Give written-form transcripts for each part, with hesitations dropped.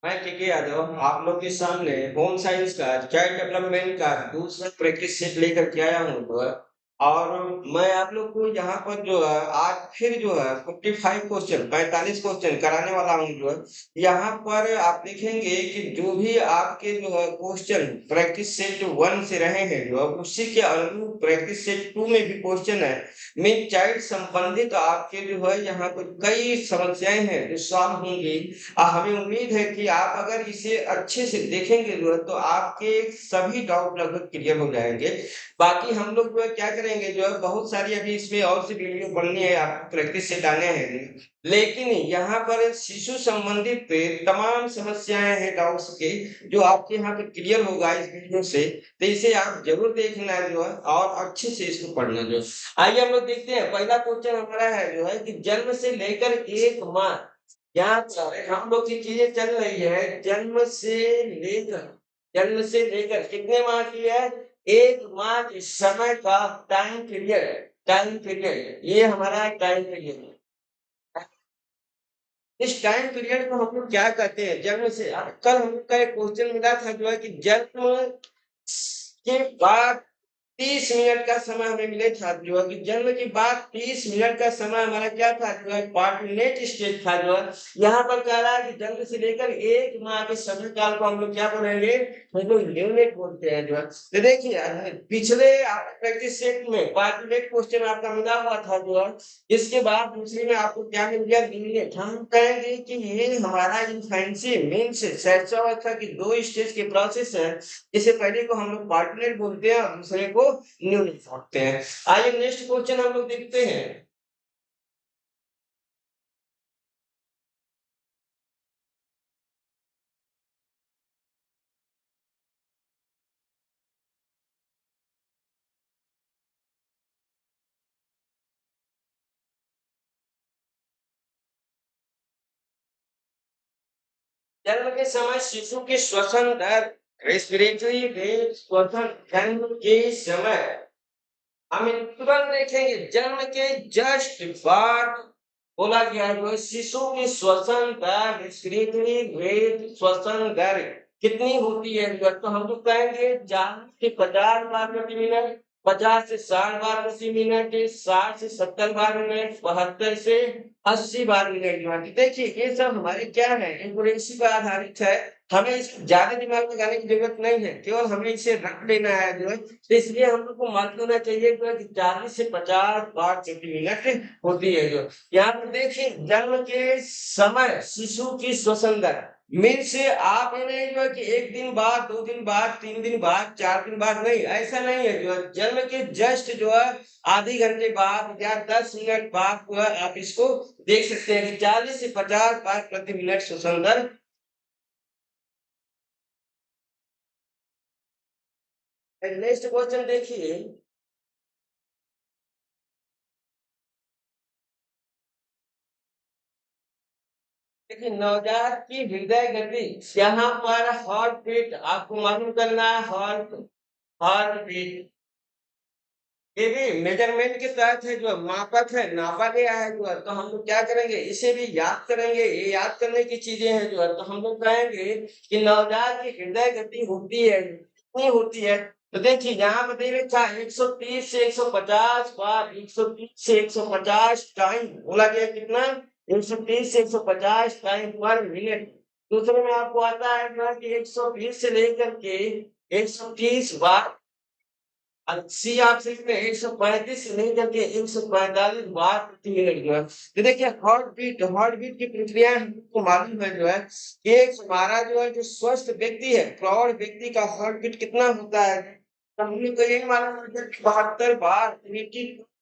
मैं केके यादव आप लोग के सामने होम साइंस का चाइल्ड डेवलपमेंट का दूसरा प्रैक्टिस सेट लेकर के आया हूँ जो है। और मैं आप लोग को यहाँ पर जो है आज फिर जो है 45 क्वेश्चन कराने वाला हूँ जो है। यहाँ पर आप देखेंगे कि जो भी आपके जो है क्वेश्चन प्रैक्टिस सेट 1 से रहे हैं जो है उसी के अनुरूप प्रैक्टिस सेट 2 में भी क्वेश्चन है। मेन चाइल्ड संबंधित आपके जो है यहाँ पर कई समस्याएं हैं जो सॉल्व होंगी। हमें उम्मीद है कि आप अगर इसे अच्छे से देखेंगे जो है तो आपके सभी डाउट लगभग क्लियर हो जाएंगे। बाकी हम लोग जो है क्या करेंगे जो है बहुत सारी अभी इसमें और सी वीडियो बननी है, आपको प्रैक्टिस से लाने हैं। लेकिन यहाँ पर शिशु संबंधित तमाम समस्याएं हैं डाउट्स के जो आपके यहाँ पे क्लियर होगा इस वीडियो से। तो इसे आप जरूर देखना जो है और अच्छे से इसको पढ़ना जो है। आइए हम लोग देखते हैं, पहला क्वेश्चन हमारा है जो है कि जन्म से लेकर 1 माह, यहाँ पर हम लोग की चीजें चल रही है जन्म से लेकर कितने माह की है? 1 माह के समय का टाइम पीरियड ये हमारा टाइम पीरियड है। इस टाइम पीरियड को हम लोग क्या कहते हैं? जन्म से कल हम लोग का एक क्वेश्चन मिला था जो है कि जन्म के बाद 30 मिनट का समय हमें मिले था जो है कि जन्म के बाद 30 मिनट का समय हमारा क्या था जो है क्वार्टरनेट स्टेज था जो है। यहाँ पर कह रहा है कि जन्म से लेकर 1 माह के समय काल को हम लोग क्या बोलेंगे? हम लोग न्यूनेट बोलते हैं जो है। तो देखिए पिछले प्रैक्टिस सेट में क्वार्टरनेट क्वेश्चन आपका मिला हुआ था जो है। इसके बाद दूसरे में आपको क्या मिल गया? न्यूनेट। हम कहेंगे कि ये हमारा इन्फेंसी मीन्स शैशवावस्था की 2 स्टेज के प्रोसेस है। इससे पहले को हम लोग पार्टनर बोलते हैं और दूसरे को न्यून बोलते हैं। आइए नेक्स्ट क्वेश्चन हम लोग देखते हैं। जन्म के समय शिशु की श्वसन दर, रेस्पिरेटरी रेट, श्वसन जन्म के समय हम तुरंत देखेंगे जन्म के जस्ट बाद बोला गया जो है शिशु की श्वसन दर, रेस्पिरेटरी रेट, श्वसन दर कितनी होती है जो है, तो हम लोग कहेंगे 40 से 50 बार प्रति मिनट, 50 से 60 बार प्रति मिनट, 60 से 70 बार मिनट, 72 से 80 बार मिनट जो है। देखिए ये सब हमारे क्या है, एक्यूरेसी पर आधारित है। हमें इसे ज्यादा दिमाग लगाने की जरूरत नहीं है, केवल हमें इसे रख लेना है जो है। तो इसलिए हम लोग को मालूम होना चाहिए जो है कि 40 से 50 बार प्रति मिनट होती है जो। यहाँ पर देखिए जन्म के समय शिशु की श्वसन दर मीन्स आप इन्हें जो है कि 1 दिन बाद, 2 दिन बाद, 3 दिन बाद, 4 दिन बाद नहीं, ऐसा नहीं है जो है। जन्म के जस्ट जो है आधे घंटे बाद या 10 मिनट बाद जो है आप इसको देख सकते हैं कि 40 से 50 बार प्रति मिनट श्वसन दर। नेक्स्ट क्वेश्चन देखिए। देखिए नवजात की हृदय गति, यहाँ पर हार्ट बीट आपको मालूम करना है। हार्ट हार्ट बीट ये भी मेजरमेंट के तहत है जो मापक है, नापा गया है जो है। तो हम लोग क्या करेंगे? इसे भी याद करेंगे, ये याद करने की चीजें हैं जो है। तो हम लोग कहेंगे कि नवजात की हृदय गति होती है, कितनी होती है? तो देखिए यहाँ पे दे रखा है 130 से 150 बार, 130 से 150 टाइम बोला गया कितना? 130 से 150 टाइम पर मिनट। दूसरे में आपको आता है ना कि 120 से लेकर के 130 बार। 80 आप सीखते हैं 135 से लेकर के 145 बार प्रति मिनट जो है। तो देखिए हार्ट बीट की प्रक्रिया हमको मालूम है जो है। एक हमारा जो है जो स्वस्थ व्यक्ति है, प्रौढ़ व्यक्ति का हार्ट बीट कितना होता है? तो हम लोग को यही मालूम है कि 72 बार, 80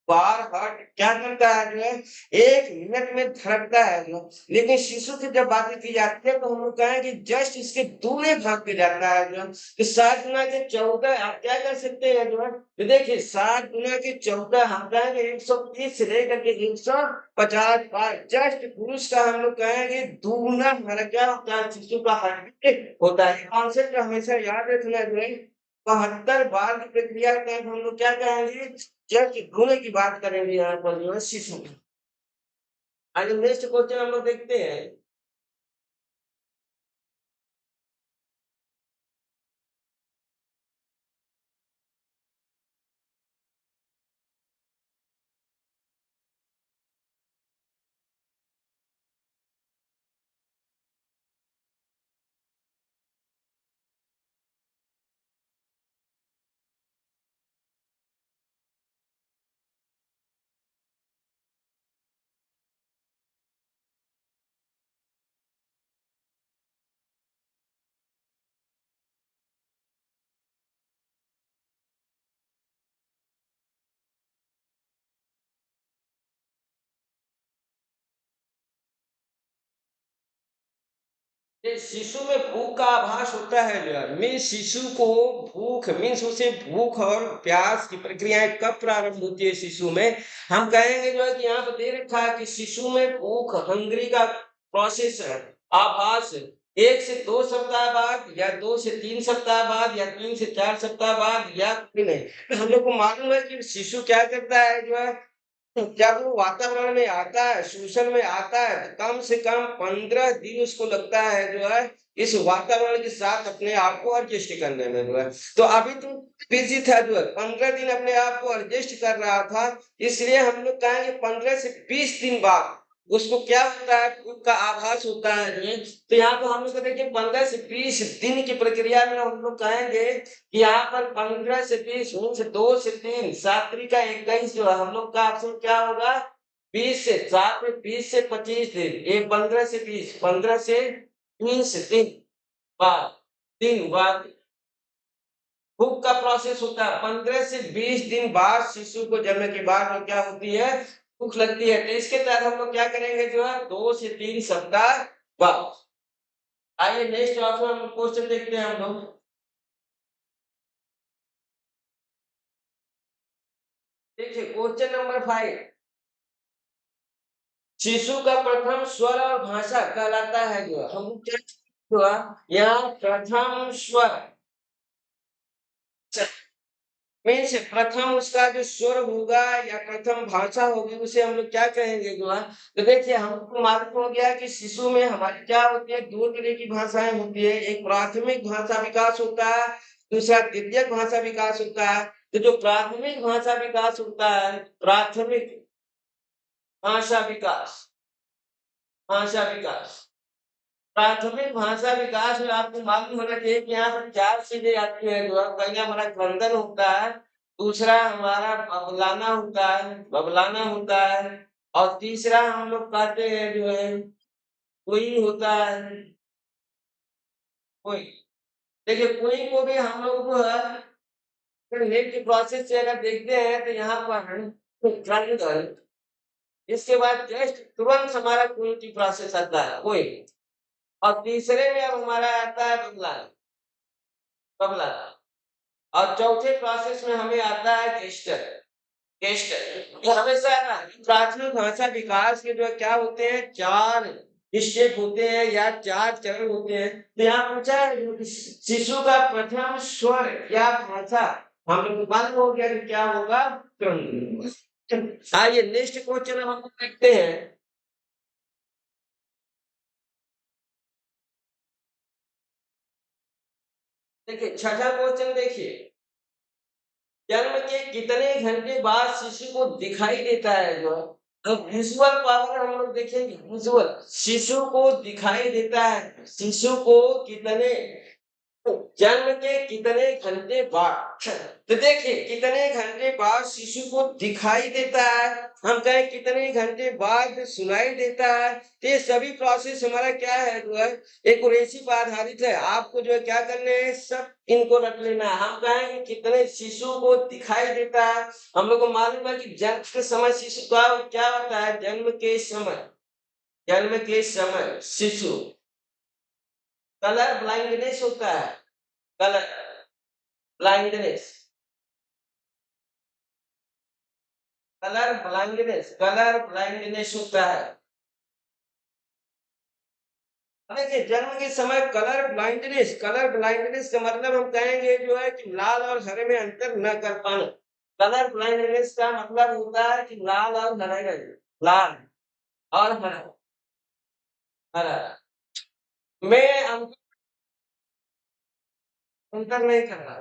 बार हार्ट क्या करता है जो है 1 मिनट में धड़कता है जो। लेकिन शिशु की जब बात की जाती है तो हम लोग कहें कि जस्ट इसके दूने भाग पे जाता है जो है। तो 7 गुना के 14 आप क्या कर सकते हैं जो है। तो देखिए 7 गुना के 14 हम कहेंगे 130 से लेकर के 150 बार। जस्ट पुरुष का हम लोग कहेंगे दूना हमारा क्या होता है? शिशु का हार्ट होता है। कॉन्सेप्ट हमेशा याद रखना जो है। 72 बार की प्रक्रिया के तहत हम लोग क्या कहेंगे? जस्ट गुणे की बात करेंगे यहाँ पर जो है शिशु की। आगे नेक्स्ट क्वेश्चन हम लोग देखते हैं। ये शिशु में भूख का आभास होता है जो है मीन्स शिशु को भूख मीन्स उसे भूख और प्यास की प्रक्रियाएं कब प्रारंभ होती है शिशु में। हम कहेंगे जो है कि यहाँ पर दे रखा है कि शिशु में भूख हंग्री का प्रोसेस है आभास 1 से 2 सप्ताह बाद या 2 से 3 सप्ताह बाद या 3 से 4 सप्ताह बाद या फिर नहीं। तो हम लोग को मालूम है कि शिशु क्या करता है जो है जब वो वातावरण में आता है, सोशल में आता है, तो कम से कम 15 दिन उसको लगता है जो है, इस वातावरण के साथ अपने आप को एडजस्ट करने में जो है। तो अभी तो बिज़ी था जो है, 15 दिन अपने आप को एडजस्ट कर रहा था, इसलिए हम लोग कहेंगे 15 से 20 दिन बाद उसको क्या होता है, भूख का आभास होता है जो है। तो यहाँ पे हम लोग को देखिए 15 से 20 दिन की प्रक्रिया में हम लोग कहेंगे कि यहाँ पर 15 से 20 मीन्स 2 से 3 7 त्रिक का 21 जो है हम लोग का ऑप्शन क्या होगा 20 से 7 में 20 से 25 दिन ये 15 से 20 15 से 20 दिन बाद भूख का प्रोसेस होता है 15 से 20 दिन बाद शिशु को जन्म के बाद वो क्या होती है भूख लगती है। तो इसके तहत हम लोग क्या करेंगे जो है 2 से 3 सप्ताह बाद। आइए नेक्स्ट ऑप्शन हम क्वेश्चन देखते हैं हम लोग। देखिए क्वेश्चन नंबर 5 शिशु का प्रथम स्वर और भाषा कहलाता है जो हम क्या हुआ यहाँ प्रथम स्वर मीन्स प्रथम उसका जो स्वर होगा या प्रथम भाषा होगी उसे हम लोग क्या कहेंगे जो है। तो देखिए हमको मालूम हो गया कि शिशु में हमारी क्या होती है 2 तरह की भाषाएं होती है एक प्राथमिक भाषा विकास होता है दूसरा द्वितीयक भाषा विकास होता है। तो जो प्राथमिक भाषा विकास होता है प्राथमिक भाषा विकास भाषा विकास प्राथमिक भाषा विकास में आपको मालूम होना चाहिए कि यहाँ पर 4 चीजें आती हैं जो है पहला हमारा क्रंदन होता है दूसरा हमारा बबलाना होता है और तीसरा हम लोग कहते हैं जो है कोई होता है कोई। देखिए कोई को भी हम लोग जो है नेट प्रोसेस से अगर देखते हैं तो यहाँ पर क्रंदन इसके बाद जस्ट तुरंत हमारा कोई की प्रोसेस आता है कोई और तीसरे में अब हमारा आता है बबला और चौथे प्रोसेस में हमें आता है गेस्टर गेस्टर ये हमेशा ना प्राथमिक भाषा विकास के जो क्या होते हैं 4 स्टेप होते हैं या 4 चरण होते हैं। तो यहाँ पूछा है कि शिशु का प्रथम स्वर या भाषा हम लोग को मालूम हो गया कि क्या होगा आइए नेक्स्ट क्वेश्चन हम लोग देखते हैं। देखिए छठा क्वेश्चन देखिए जन्म के कितने घंटे बाद शिशु को दिखाई देता है जो है। तो विजुअल पावर हम लोग देखेंगे विजुअल शिशु को दिखाई देता है शिशु को कितने जन्म के कितने घंटे बाद तो देखिए कितने घंटे बाद शिशु को दिखाई देता है हम कहें कितने घंटे बाद सुनाई देता है तो ये सभी प्रोसेस हमारा क्या है जो है एक रेसी पर आधारित है आपको जो है क्या करने हैं सब इनको रख लेना है। हम कहेंगे कितने शिशु को दिखाई देता है हम लोग को मालूम है कि जन्म के समय शिशु का क्या होता है जन्म के समय शिशु कलर ब्लाइंडनेस होता है कलर ब्लाइंडनेस कलर ब्लाइंडनेस होता है। देखिए जन्म के समय कलर ब्लाइंडनेस का मतलब हम कहेंगे जो है कि लाल और हरे में अंतर न कर पाना। कलर ब्लाइंडनेस का मतलब होता है कि लाल और हरा में अंतर नहीं कर रहा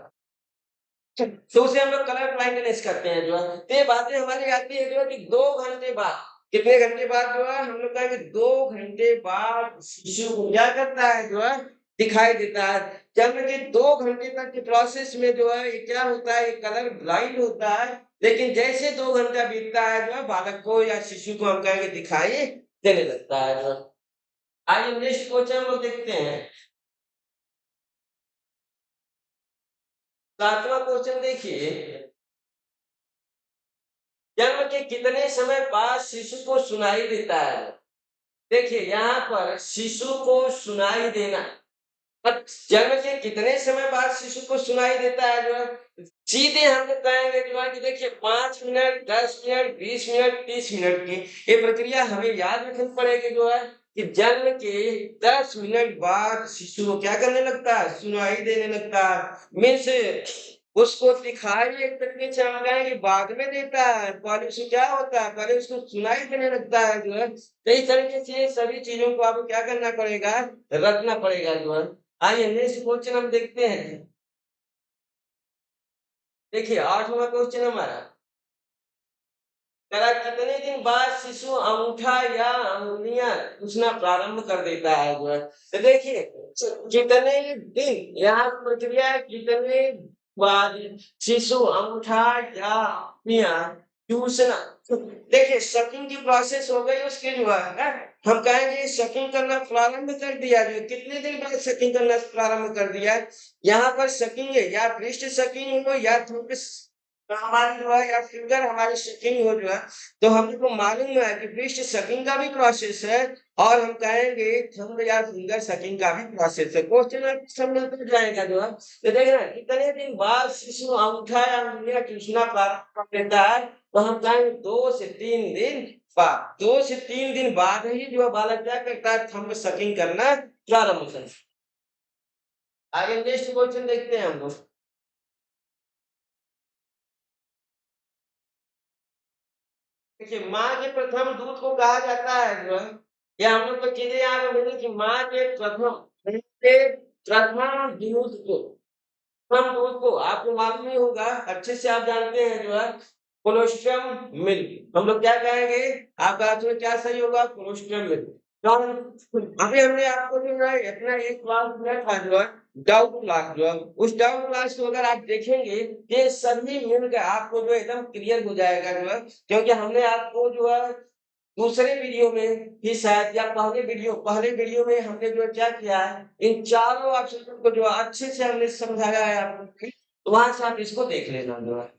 तो उसे हम लोग कलर ब्लाइंडनेस करते हैं जो है। तो ये बातें हमारी आती है जो है कि 2 घंटे बाद कितने घंटे बाद जो है हम लोग कहेंगे 2 घंटे बाद शिशु को क्या करता है जो है दिखाई देता है। जन्म के 2 घंटे तक के प्रोसेस में जो है ये क्या होता है ये कलर ब्लाइंड होता है लेकिन जैसे 2 घंटा बीतता है जो है बालक को या शिशु को हम कहेंगे दिखाई देने लगता है जो है। आइए नेक्स्ट क्वेश्चन हम लोग देखते हैं। 7वां क्वेश्चन देखिए जन्म के कितने समय बाद शिशु को सुनाई देता है। देखिए यहाँ पर शिशु को सुनाई देना, अब जन्म के कितने समय बाद शिशु को सुनाई देता है जो है, सीधे हम लोग कहेंगे जो है कि देखिए 5 मिनट, 10 मिनट, 20 मिनट, 30 मिनट की ये प्रक्रिया हमें याद रखनी पड़ेगी जो है कि जन्म के 10 मिनट बाद शिशु को क्या करने लगता है? सुनाई देने लगता है। मीन्स उसको दिखाई एक तरीके से हम कहें कि बाद में देता है, पहले उसको क्या होता है? पहले उसको सुनाई देने लगता है जो है। तो इस तरीके से सभी चीज़ों को आपको क्या करना पड़ेगा? रखना पड़ेगा जो है। आइए नेक्स्ट क्वेश्चन हम देखते हैं। देखिए 8वां क्वेश्चन हमारा, कह कितने दिन बाद शिशु अंगूठा या अंगुलियां चूसना प्रारंभ कर देता है जो है। तो देखिए कितने दिन, यहाँ प्रक्रिया है, कितने बाद शिशु अंगूठा या अंगुलियां चूसना, देखिए सकिंग की प्रोसेस हो गई उसके जो है ना, हम कहेंगे सकिंग करना प्रारंभ कर दिया जो कितने दिन बाद सकिंग करना प्रारंभ कर दिया है। यहाँ पर सकिंग है या पृष्ठ सकिंग हो या थोपी हमारी जो है या फिंगर हमारी सकिंग हो जो है, तो हमको मालूम है कि पृष्ठ सकिंग का भी प्रोसेस है और हम कहेंगे थंब या फिंगर सकिंग का भी प्रोसेस है। क्वेश्चन आपको समझ में जाएगा जो है। तो देखना कितने दिन बाद शिशु अंगूठा या उंगलियां चूसना प्रारंभ कर देता है, तो हम कहेंगे 2 से 3 दिन बाद। 2 से 3 दिन बाद ही जो है बालक क्या करता है? थंब सकिंग करना प्रारंभ करता है। आगे नेक्स्ट क्वेश्चन देखते हैं हम लोग। देखिए माँ के प्रथम दूध को कहा जाता है जो है, ये हम लोग को चीजें यहाँ पे मिली कि माँ के प्रथम दूध को, प्रथम दूध को आपको मालूम नहीं होगा, अच्छे से आप जानते हैं जो है कोलोस्ट्रम मिल्क, हम लोग क्या कहेंगे? आपका आंसर क्या सही होगा? Colostrum milk. अभी हमने आपको जो है अपना एक क्लास दिया था जो है डाउट क्लास जो है, उस डाउट क्लास को अगर आप देखेंगे ये सभी मिलकर आपको जो है एकदम क्लियर हो जाएगा जो है, क्योंकि हमने आपको जो है दूसरे वीडियो में ही शायद या पहले वीडियो में हमने जो है क्या किया है, इन चारों ऑप्शन को जो है अच्छे से हमने समझाया है आपको, तो वहां से आप इसको देख लेना जो है।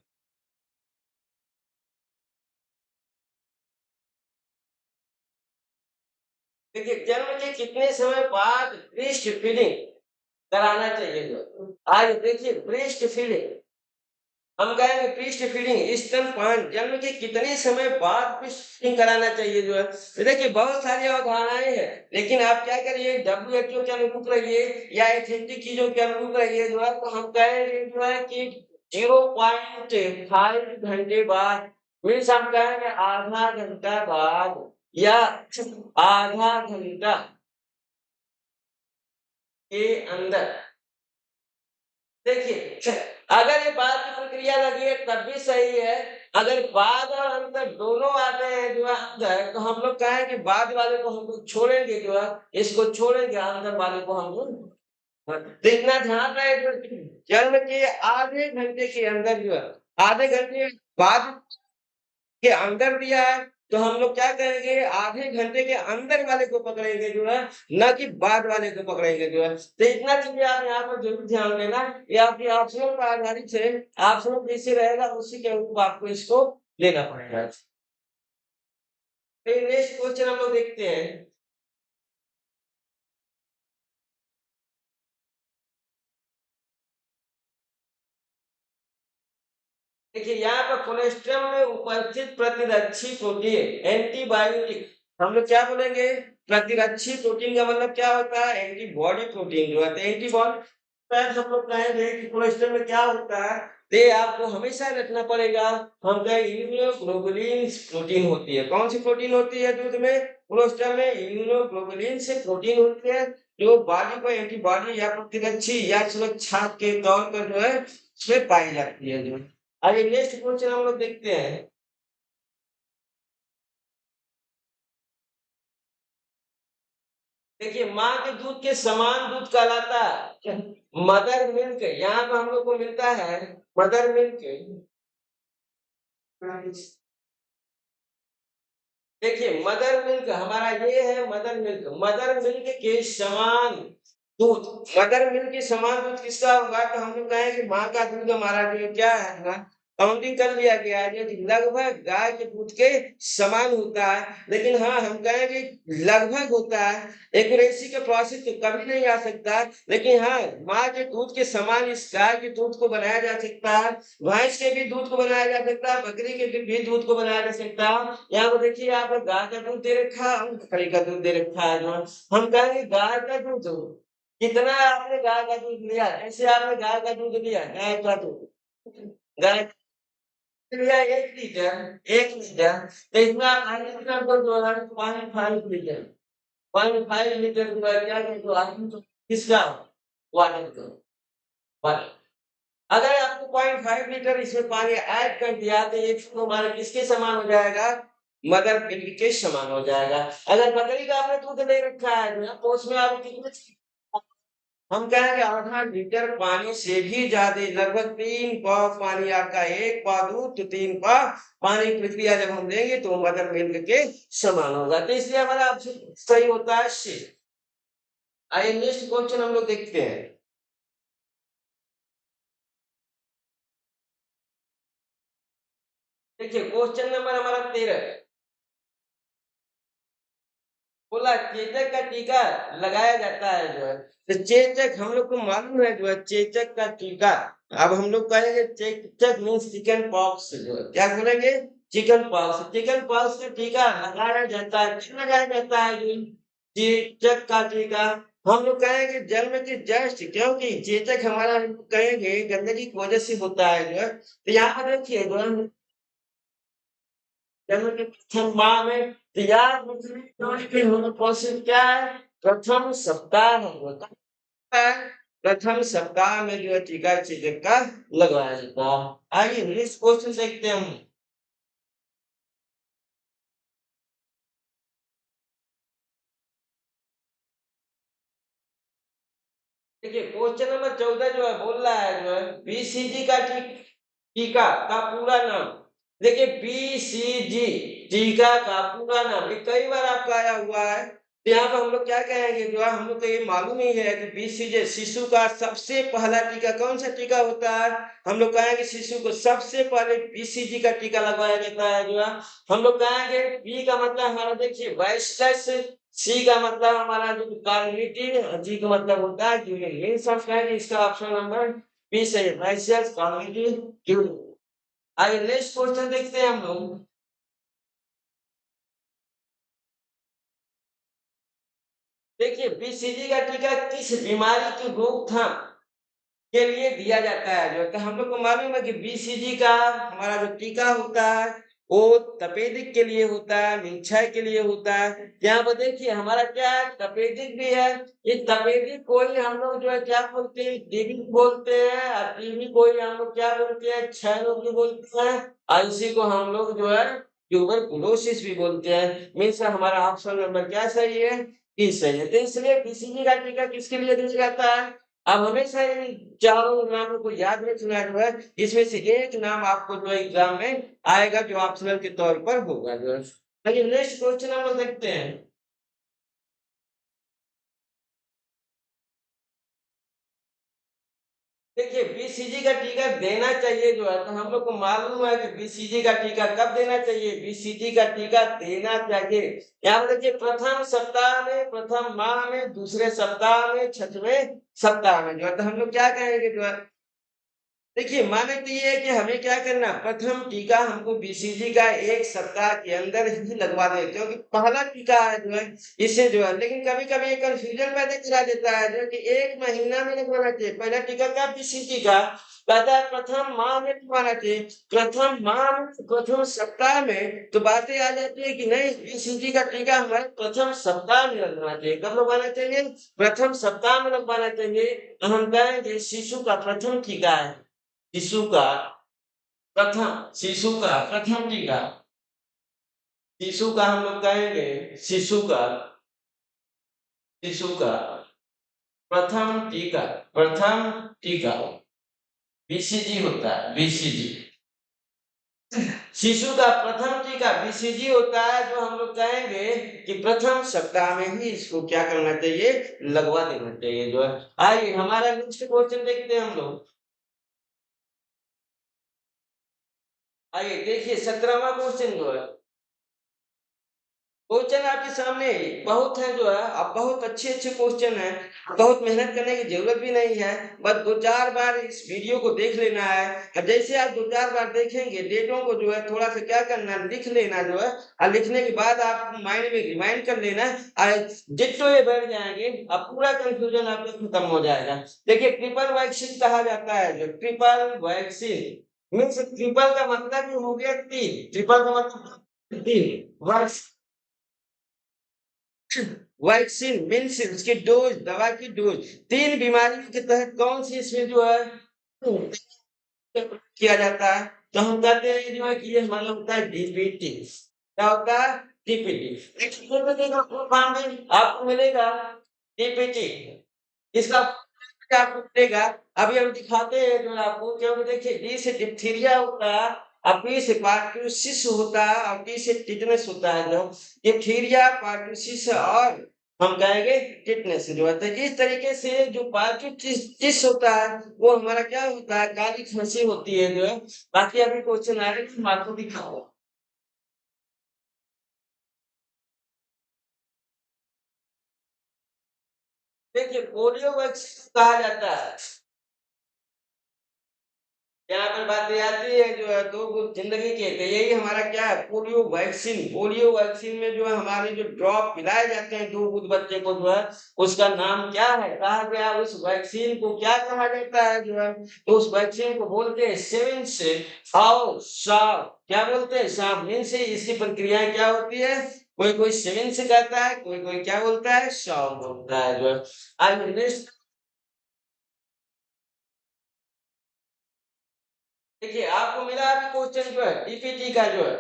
देखिए जन्म के कितने समय बाद ब्रेस्ट फीडिंग कराना चाहिए जो, आज देखिए ब्रेस्ट फीडिंग, हम कहेंगे ब्रेस्ट फीडिंग स्तनपान जन्म के कितने समय बाद ब्रेस्ट फीडिंग कराना चाहिए जो है। तो देखिए बहुत सारी अवधारणाएं हैं, लेकिन आप क्या करिए WHO के अनुरूप रहिए या एथेंटिक चीजों के अनुरूप रहिए जो है, तो हम कहेंगे जो है कि 0.5 घंटे बाद, मीन्स हम कहेंगे आधा घंटा बाद या आधा घंटा के अंदर। देखिए अगर ये बाद की प्रक्रिया लगी है तब भी सही है, अगर बाद और अंतर दोनों आते हैं जो है अंदर, तो हम लोग कहें कि बाद वाले को हम लोग छोड़ेंगे जो है, इसको छोड़ेंगे, अंदर वाले को हम लोग तो इतना ध्यान रहे जो जन्म के आधे घंटे के अंदर जो है, आधे घंटे बाद के अंदर दिया है, तो हम लोग क्या करेंगे? आधे घंटे के अंदर वाले को पकड़ेंगे जो है, ना कि बाद वाले को पकड़ेंगे जो है। तो इतना चीजें आप यहाँ पर जरूर ध्यान देना, ये आपके ऑप्शनल पर आधारित है, ऑप्शनल जैसे रहेगा उसी के अनुरूप आपको इसको लेना पड़ेगा। नेक्स्ट क्वेश्चन हम लोग देखते हैं। देखिए यहाँ पर कोलेस्ट्रॉल में उपस्थित प्रतिरक्षी प्रोटीन एंटीबायोटिक, हम लोग क्या बोलेंगे? प्रतिरक्षी प्रोटीन का मतलब क्या होता है? एंटीबॉडी प्रोटीन जो होता है, एंटीबॉडी हम लोग कहेंगे कि कोलेस्ट्रॉल में क्या होता है, ये आपको हमेशा रखना पड़ेगा। हम कहें इम्यूनोग्लोबुलिन प्रोटीन होती है, कौन सी प्रोटीन होती है दूध में? कोलेस्ट्रॉल में इम्यूनोग्लोबुलिन से प्रोटीन होती है, जो बॉडी को एंटीबॉडी या प्रतिरक्षी या सुरक्षा के तौर पर जो है उसमें पाई जाती है जो। आगे नेक्स्ट क्वेश्चन हम लोग देखते हैं। देखिए माँ के दूध के समान दूध कहलाता है मदर मिल्क, यहाँ पे हम लोग को मिलता है मदर मिल्क। देखिए मदर मिल्क हमारा ये है मदर मिल्क, मदर मिल्क के समान दूध, मदर मिल्क के समान दूध किसका होगा? तो हम लोग कहें कि माँ का दूध हमारा जो क्या है ना, काउंटिंग कर लिया गया है जो कि लगभग गाय के दूध के समान होता है। लेकिन हाँ, हम कहेंगे लगभग होता है, एक्यूरेसी के प्रोसेस तो कभी नहीं आ सकता। लेकिन हाँ, माँ के दूध के समान इस गाय के दूध को बनाया जा सकता है, भैंस के भी दूध को बनाया जा सकता है, बकरी के भी दूध को बनाया जा सकता है। यहाँ पर देखिए, यहाँ पर गाय का दूध दे रखा है, बकरी का दूध दे रखा है। जो हम कहेंगे गाय का दूध कितना आपने गाय का दूध लिया, जैसे आपने गाय का दूध लिया, गाय का दूध, गाय लिया 1 लीटर, 1 लीटर, तो इसमें आप 2.5 लीटर को जो है 0.5 लीटर, 0.5 लीटर जो है क्या जो आदमी तो किसका वाटर का वाटर। अगर आपको 0.5 लीटर इसमें पानी ऐड कर दिया तो ये तो हमारा किसके समान हो जाएगा, मदर मिल्क के समान हो जाएगा। अगर बकरी का आपने दूध ले रखा है तो उसमें आप कितने, हम कहेंगे 8 लीटर पानी से भी ज्यादा, लगभग 3 पाव पानी आपका, 1 पाव दूध तो 3 पाव पानी प्रक्रिया जब हम देंगे तो मदर मिल्क के समान होगा। तो इसलिए हमारा ऑप्शन सही होता है सी। आइए नेक्स्ट क्वेश्चन हम लोग देखते हैं। देखिए क्वेश्चन नंबर हमारा 13 बोला चेचक का टीका लगाया जाता है जो है, तो चेचक हम लोग को मालूम है जो है चेचक का टीका। अब हम लोग कहेंगे चेचक मीन्स चिकन पॉक्स, जो है क्या बोलेंगे, चिकन पॉक्स। चिकन पॉक्स का टीका लगाया जाता है, क्यों लगाया जाता है जो चेचक का टीका। हम लोग कहेंगे जन्म के जस्ट, क्योंकि चेचक हमारा हम लोग कहेंगे गंदगी की वजह से होता है जो है। तो यहाँ पर देखिए जो है जन्म के प्रथम माह में तैयार होने के होने प्रोसेस क्या है, प्रथम सप्ताह में होता है। प्रथम सप्ताह में जो है टीका चेचक का लगवाया जाता है। आइए नेक्स्ट क्वेश्चन देखते हैं हम। देखिए क्वेश्चन नंबर 14 जो है बोल रहा है जो है बीसीजी का टीका का पूरा नाम। देखिए बीसीजी टीका का पूरा नाम, ये कई बार आपका आया हुआ है। तो यहाँ पर हम लोग क्या कहेंगे, जो है हम लोग को ये मालूम ही है कि बीसीजी शिशु का सबसे पहला टीका कौन सा टीका होता है। हम लोग कहेंगे शिशु को सबसे पहले बीसीजी का टीका लगवाया जाता है जो है। हम लोग कहेंगे बी का मतलब हमारा देखिए वाइस्टस, सी का मतलब हमारा जो कॉग्निटिव, जी का मतलब होता है क्यूरिंग। इन सब कहेंगे इसका ऑप्शन नंबर बी सही है, वाइस्टस कॉग्निटिव क्यूरिंग। आइए नेक्स्ट क्वेश्चन देखते हैं हम लोग। देखिए बीसीजी का टीका किस बीमारी की रोकथाम के लिए दिया जाता है जो, तो हम लोग को मालूम है कि बीसीजी का हमारा जो टीका होता है वो तपेदिक के लिए होता है, निक्षय के लिए होता है। यहाँ पर देखिए हमारा क्या है, तपेदिक भी है। ये तपेदिक कोई हम लोग जो है क्या बोलते हैं, टीबी बोलते हैं, और टीबी कोई हम लोग क्या बोलते हैं, क्षय रोग भी बोलते हैं, और इसी को हम लोग जो है ट्यूबरकुलोसिस भी बोलते हैं। मीन्स हमारा ऑप्शन नंबर क्या सही है, ई सही है। तो इसलिए बीसीजी का टीका किसके लिए दिया जाता है। अब हमेशा इन चारों नामों को याद रखना जो है, इसमें से एक नाम आपको जो एग्जाम में आएगा जो ऑप्शनल के तौर पर होगा जो है। चलिए नेक्स्ट क्वेश्चन हम लोग देखते हैं। देखिए बीसीजी का टीका देना चाहिए जो है, तो हम लोग को मालूम है कि बीसीजी का टीका कब देना चाहिए, बीसीजी का टीका देना चाहिए यहाँ पर देखिए प्रथम सप्ताह में, प्रथम माह में, दूसरे सप्ताह में, छठवें सप्ताह में जो है। तो हम लोग क्या कहेंगे जो है, देखिए माने तो ये है कि हमें क्या करना, प्रथम टीका हमको बीसीजी का 1 सप्ताह के अंदर ही लगवा दें, क्योंकि पहला टीका है जो है इससे जो है। लेकिन कभी कभी ये कंफ्यूजन पैदा करा देता है जो कि 1 महीना में लगवाना चाहिए, पहला टीका का बीसीजी का कहता है प्रथम माह में लगवाना चाहिए, प्रथम माह में, प्रथम सप्ताह में। तो बातें आ जाती है कि नहीं, बीसीजी का टीका हमारे प्रथम सप्ताह में लगवाना चाहिए। कब लगवाना चाहिए, प्रथम सप्ताह में लगवाना चाहिए। तो हम कहेंगे शिशु का प्रथम टीका है, शिशु का प्रथम टीका, शिशु का हम लोग कहेंगे शिशु का प्रथम टीका बीसीजी होता है, बीसीजी शिशु का प्रथम टीका बीसीजी होता है, जो हम लोग कहेंगे कि प्रथम सप्ताह में ही इसको क्या करना चाहिए, लगवा देना चाहिए जो है। आइए हमारा नेक्स्ट क्वेश्चन देखते हैं हम लोग। आइए देखिए 17वां क्वेश्चन जो है, क्वेश्चन आपके सामने बहुत है जो है, अब बहुत अच्छे-अच्छे क्वेश्चन हैं, बहुत मेहनत करने की ज़रूरत भी नहीं है, बस 2-4 बार इस वीडियो को देख लेना है। जैसे आप 2-4 बार देखेंगे, डेटों को जो है थोड़ा-सा क्या करना है, लिख लेना जो है, लिखने के बाद आप माइंड में रिमाइंड कर लेना, डिट्टो ये बैठ जाएँगे, अब पूरा कन्फ्यूज़न आपका खत्म हो जाएगा। देखिए ट्रिपल वैक्सीन कहा जाता है, जो ट्रिपल वैक्सीन मीन्स ट्रिपल का मतलब ही हो गया 3, ट्रिपल का मतलब 3 वैक्स वैक्सीन मीन्स उसकी डोज, दवा की डोज। 3 बीमारियों के तहत कौन-सी इसमें जो है किया जाता है? तो हम कहते हैं जो है कि ये हमारा होता है डीपीटी। क्या होता है? डीपीटी। डीपीटी का फुल फॉर्म है आपको मिलेगा डीपीटी। इसका क्या आपको मिलेगा? अभी हम दिखाते हैं जो है आपको, क्योंकि देखिए डी से डिप्थीरिया होता है, पी से परटूसिस होता है और टी से टिटनस होता है जो। डिप्थीरिया, परटूसिस और हम कहेंगे टिटनेस जो है। तो इस तरीके से जो परटूसिस होता है, वो हमारा क्या होता है, काली खाँसी होती है जो है। बाकी अभी क्वेश्चन आ रहे हैं, मैं आपको दिखाऊँगा। देखिए पोलियो वैक्सीन कहा जाता है। यहाँ पर बात ये आती है जो है 2 बूँद ज़िंदगी के, तो यही हमारा क्या है पोलियो वैक्सीन में जो है हमारे जो ड्रॉप पिलाए जाते हैं 2 बूँद बच्चे को जो है, उसका नाम क्या है? कहा गया उस वैक्सीन को क्या कहा जाता है जो है? तो उस वैक्सीन को बोलते हैं सिरिंज से और शॉट। क्या बोलते हैं? शॉट मीन्स से इसकी प्रक्रियाएँ क्या होती है? कोई-कोई सिरिंज से कहता है, कोई-कोई क्या बोलता है? शॉट बोलता है जो है। आगे नेक्स्ट देखिए आपको मिला अभी क्वेश्चन जो है डीपीटी का जो है।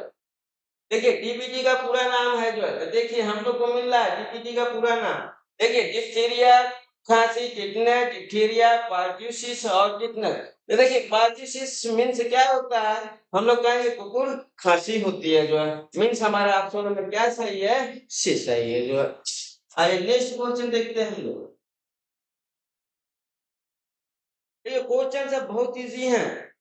देखिए डीपीटी का पूरा नाम है जो है, तो देखिए हम लोग को मिल रहा है डीपीटी का पूरा नाम। देखिए डिप्थीरिया, खांसी, टिटनेस, डिप्थीरिया, परट्यूसिस और टिटनेस। तो देखिए परट्यूसिस मीन्स क्या होता है? हम लोग कहेंगे कुकुर खांसी होती है जो है। मीन्स हमारा ऑप्शन नंबर क्या सही है? सी सही है जो है। आइए नेक्स्ट क्वेश्चन देखते हैं हम लोग। ये क्वेश्चन सब बहुत इजी हैं।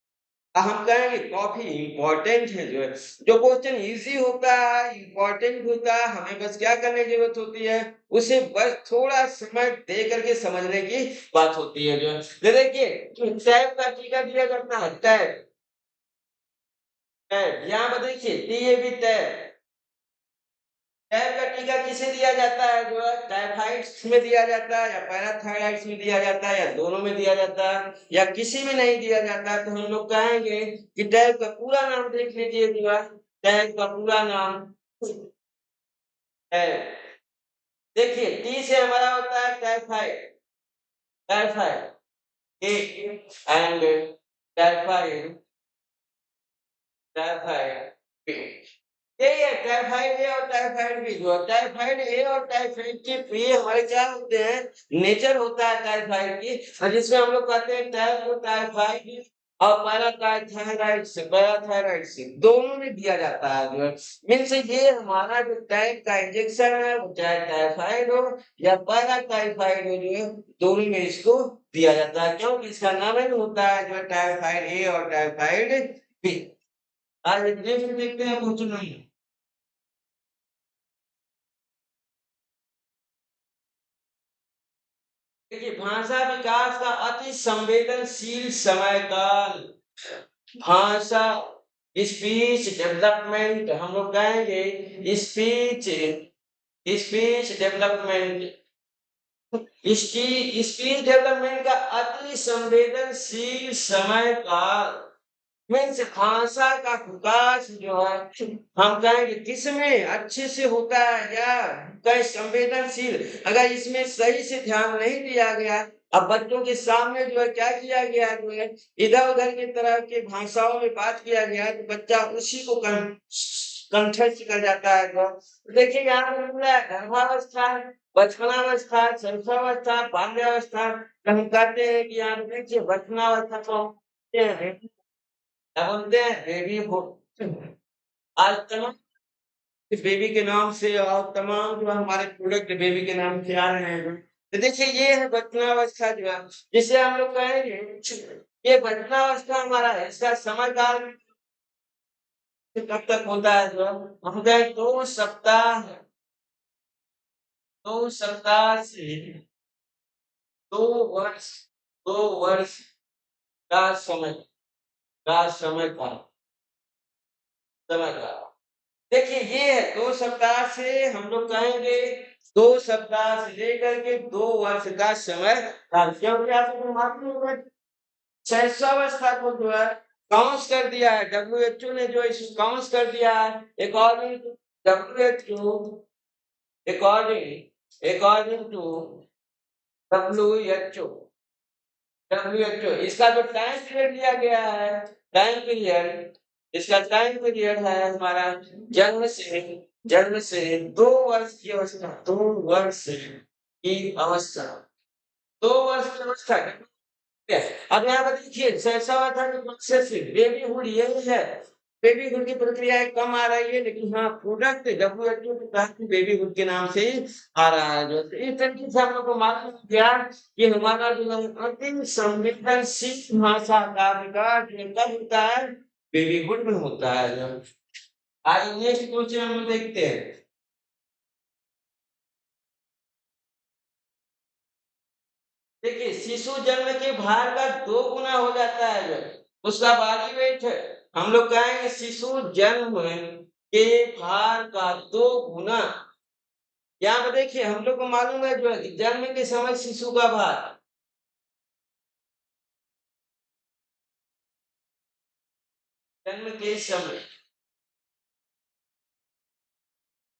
हम कहेंगे काफ़ी इम्पोर्टेंट है जो है। जो क्वेश्चन ईज़ी होता है, इम्पोर्टेंट होता है, हमें बस क्या करने की ज़रूरत होती है, उसे बस थोड़ा समय दे करके समझने की बात होती है जो है। ये देखिए, टैब का टीका दिया जाता है, टैब, टैब, यहाँ पर देखिए टीएबी टैब। टैब का टीका किसे दिया जाता है जो है? टाइफाइड्स में दिया जाता है या पैराथायराइड्स में दिया जाता है या दोनों में दिया जाता है या किसी में नहीं दिया जाता है, तो हम लोग कहेंगे कि टैब का पूरा नाम देख लीजिए जो है, टैब का पूरा नाम टैब। देखिए टी से हमारा होता है typhoid, typhoid, A and typhoid, typhoid B. यही है टाइफाइड ए और टाइफाइड बी जो है, टाइफाइड ए और टाइफाइड के बी हमारे क्या होते हैं? नेचर होता है टाइफाइड की, और जिसमें हम लोग कहते हैं टाइफाइड और पैराथायराइड से दोनों में दिया जाता है जो है। मीन्स ये हमारा जो टाइप का इंजेक्शन है, वो चाहे टाइफाइड हो या पैराटाइफाइड हो जो है, दोनों में इसको दिया जाता है, क्योंकि इसका नाम ही होता है जो है टाइफाइड ए और टाइफाइड बी। आज नेक्स्ट देखते हैं क्वेश्चन नंबर। देखिए भाषा विकास का अति संवेदनशील समय काल, भाषा स्पीच डेवलपमेंट हम लोग कहेंगे speech speech development speech development का अति संवेदनशील समय काल मीन्स भाषा का विकास जो है, हम कहेंगे किसमें अच्छे से होता है या कहीं संवेदनशील, अगर इसमें सही से ध्यान नहीं दिया गया, अब बच्चों के सामने जो है क्या किया गया जो है, इधर-उधर की तरह की भाषाओं में बात किया गया तो बच्चा उसी को कंठस्थ कर जाता है जो। तो देखिए यहाँ पे मिल रहा है गर्भावस्था, बचपनावस्था, शैशवावस्था, बाल्यावस्था। तो हम कहते हैं कि यहाँ पे देखिए बचपनावस्था को हम कहते हैं, क्या बोलते हैं? बेबी हो आज तमाम इस बेबी के नाम से और तमाम जो है हमारे प्रोडक्ट बेबी के नाम से आ रहे हैं। तो देखिए ये है बचपनावस्था जो है, जिसे हम लोग कहेंगे ये बचपनावस्था हमारा है, इसका समयकाल कब तक होता है जो हम कहें 2 सप्ताह से 2 वर्ष 2 वर्ष का समय का समय का समय का देखिए ये है 2 सप्ताह से हम लोग कहेंगे 2 सप्ताह से लेकर के 2 वर्ष का समय काल क्योंकि आपको मालूम होगा शैशवावस्था को जो है काउंस कर दिया है WHO ने जो इस काउंस कर दिया है according to WHO according to WHO WHO इसका जो टाइम पीरियड दिया गया है टाइम पीरियड इसका टाइम पीरियड है हमारा जन्म से 2 वर्ष की अवस्था 2 वर्ष की अवस्था 2 वर्ष की अवस्था अब यहाँ पर देखिए शैशवावस्था के प्रोसेस बेबीहुड यही है बेबीहुड की प्रक्रिया कम आ रही है लेकिन हाँ प्रोडक्ट WHO के तहत बेबीहुड के नाम से ही आ रहा है जो इस तरीके से हम लोग को मालूम हो गया कि हमारा जो है अंतिम संवेदनशील भाषा का विकास जो कब होता है बेबीहुड में होता है जो आइए नेक्स्ट क्वेश्चन हम लोग देखते हैं देखिए शिशु जन्म के भार का 2 गुना हो जाता है जो उसका बॉडी वेट है हम लोग कहेंगे शिशु जन्म के भार का 2 गुना यहाँ पर देखिए हम लोग को मालूम है जो है कि जन्म के समय शिशु का भार जन्म के समय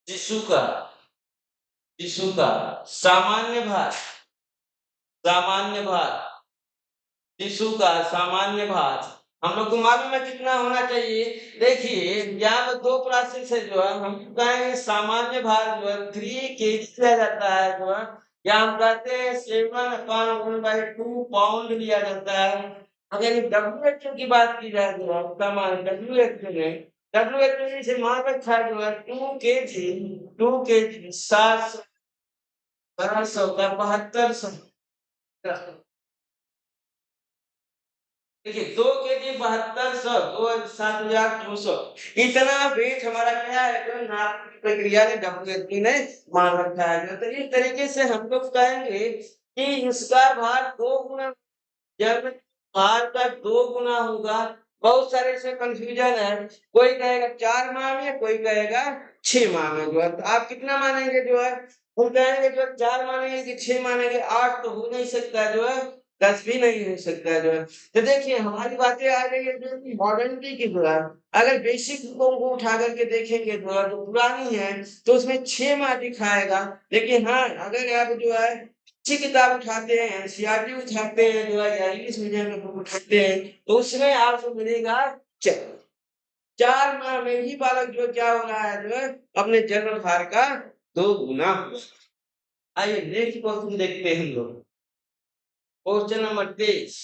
शिशु का सामान्य भार शिशु का सामान्य भार हम लोग को मालूम है कितना होना चाहिए देखिए यहाँ पर 2 प्रोसेस है जो है हम कहेंगे सामान्य भार जो है 3 kg लिया जाता है जो है या हम कहते हैं 7/1/2 पाउंड लिया जाता है अगर WHO की बात की जाए तो आपका मान WHO ने इसे मान रखा है जो है 2 kg 700 का 7200 देखिए 2 kg 7200 7200 इतना वेट हमारा क्या है जो नाप की प्रक्रिया ने WHO ने मान रखा है तो इस तरीके से हम लोग कहेंगे कि इसका भार 2 गुना जब भार का 2 गुना होगा बहुत सारे इसमें कंफ्यूजन है कोई कहेगा 4 माह में कोई कहेगा 6 माह में जो है तो आप कितना मानेंगे जो है हम कहेंगे जो 4 मानेंगे कि 6 मानेंगे 8 तो हो नहीं सकता जो है 10 भी नहीं हो सकता जो है तो देखिए हमारी बातें आ रही है जो मॉडर्निटी की तरह अगर बेसिक बुकों को उठा करके देखेंगे जो पुरानी है तो उसमें 6 माह दिखाएगा लेकिन हाँ अगर आप जो है अच्छी किताब उठाते हैं एनसीईआरटी उठाते हैं जो है या इंग्लिश मीडियम में बुक उठाते हैं तो उसमें आपको मिलेगा 4 माह में ही बालक जो क्या हो रहा है जो है अपने जन्म भार का 2 गुना आइए नेक्स्ट क्वेश्चन देखते हैं हम लोग क्वेश्चन नंबर 23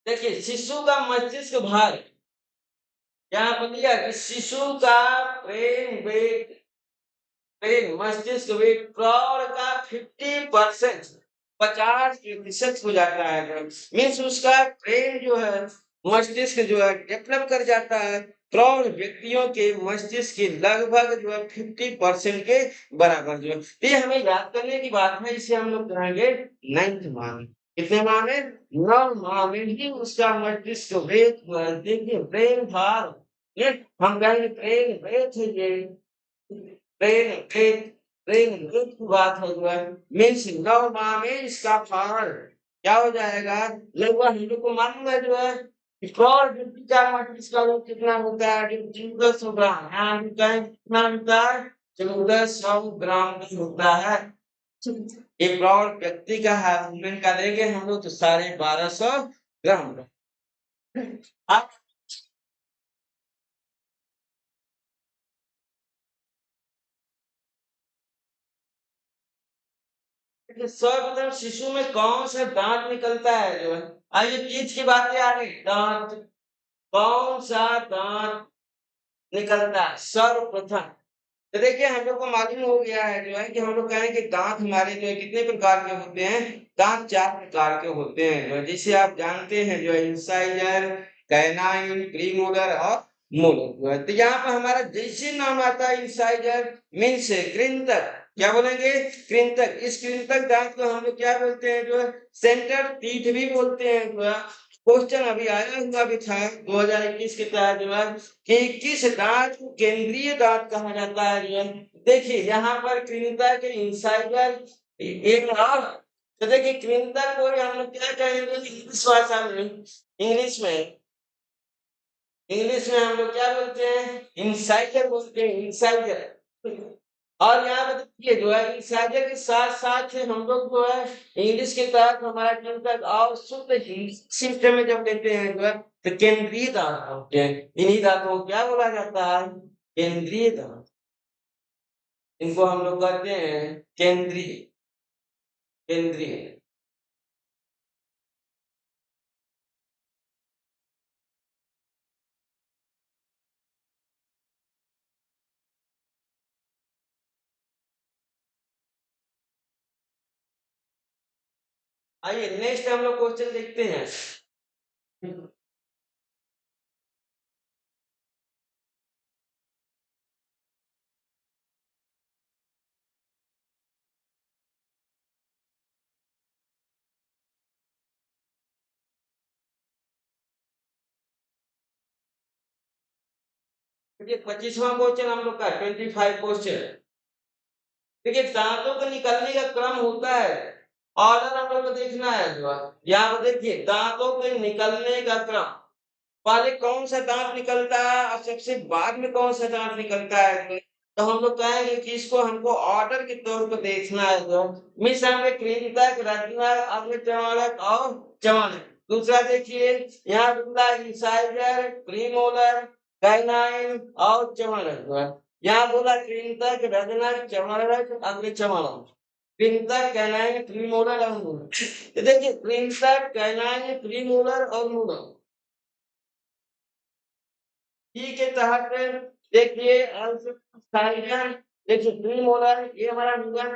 देखिए शिशु का मस्तिष्क भार यहाँ पर दिया कि शिशु का ब्रेन मस्तिष्क वेट प्रौढ़ का 50% हो जाता है मीन्स उसका ब्रेन जो है मस्तिष्क जो है डेवलप कर जाता है प्रौढ़ व्यक्तियों के मस्तिष्क के लगभग जो है 50% के बराबर जो है तो ये हमें याद करने की बात है इसे हम लोग कहेंगे 9th माह में कितने माह में 9 माह में ही उसका मस्तिष्क वेट जो है देखिए ब्रेन भार ये हम कहेंगे ब्रेन वेट है ये ब्रेन वेट की बात है जो है मीन्स 9 माह में इसका भार क्या हो जाएगा लगभग हम लोग को मालूम है जो है प्रौढ़ व्यक्ति का मस्तिष्क का लोग कितना होता है 1400 ग्राम यहाँ हम कहें कितना होता है 1400 ग्राम का होता है ये प्रौढ़ व्यक्ति का है ह्यूमन का देंगे हम लोग तो 1250 ग्राम आप सर्वप्रथम शिशु में कौन सा दांत निकलता है जो है आइए चीज की बातें आ रही दांत कौन सा दांत निकलता है सर्वप्रथम तो देखिए हम लोग को मालूम हो गया है जो है कि हम लोग कहें कि दांत हमारे जो है कितने प्रकार के होते हैं दांत 4 प्रकार के होते हैं जो है जिसे आप जानते हैं जो है इंसाइजर कैनाइन, प्रीमोलर और मोलर। तो यहाँ पर हमारा जैसे नाम आता है इंसाइजर मीन्स कृंतक, क्या बोलेंगे? कृंतक। इस कृंतक दांत को हम लोग क्या बोलते हैं? जो है सेंटर टीथ भी बोलते हैं। जो है क्वेश्चन अभी आया हुआ भी था 2021 के तहत जो है कि किस दांत को केंद्रीय दांत कहा जाता है? जो है देखिए यहाँ पर कृंतक, इंसाइजर, एक और। तो देखिए कृंतक को हम लोग क्या कहेंगे इंग्लिश भाषा में? इंग्लिश में हम लोग क्या बोलते हैं? इंसाइजर बोलते हैं, इंसाइजर। और यहाँ पर देखिए जो है इंसाइजर के साथ साथ हम लोग जो है इंग्लिश के तहत हमारा कृंतक और शुद्ध हिंदी सिस्टम में जब लेते हैं जो है तो केंद्रीय दांत होते हैं। इन्हीं दांतों को क्या बोला जाता है? केंद्रीय दांत। इनको हम लोग कहते हैं केंद्रीय, केंद्रीय। आइए नेक्स्ट हम लोग क्वेश्चन देखते हैं। देखिए 25वां क्वेश्चन हम लोग का 25 क्वेश्चन। देखिए दांतों के निकलने का क्रम होता है, ऑर्डर हम लोग को देखना है। जो है यहाँ पर देखिए दांतों के निकलने का क्रम, पहले कौन सा दांत निकलता है और सबसे बाद में कौन सा दांत निकलता है। तो हम लोग कहेंगे कि इसको हमको ऑर्डर के तौर पर देखना है। जो मिस हमें कृंतक, रत्नक, अग्रचमानक और चमानक। दूसरा देखिए यहाँ दूसरा इंसाइजर, प्रीमोलर, कैनाइन और चमानक। जो है यहाँ बोला कृंतक, रत्नक, चमानक, अग्रचमानक। कृंतक, कैनाइन, प्रीमोलर और मूलर। तो देखिए कृंतक, कैनाइन, प्रीमोलर और मूलर ई के तहत देखिए साइडर, देखिए प्रीमोलर ये हमारा मूलर,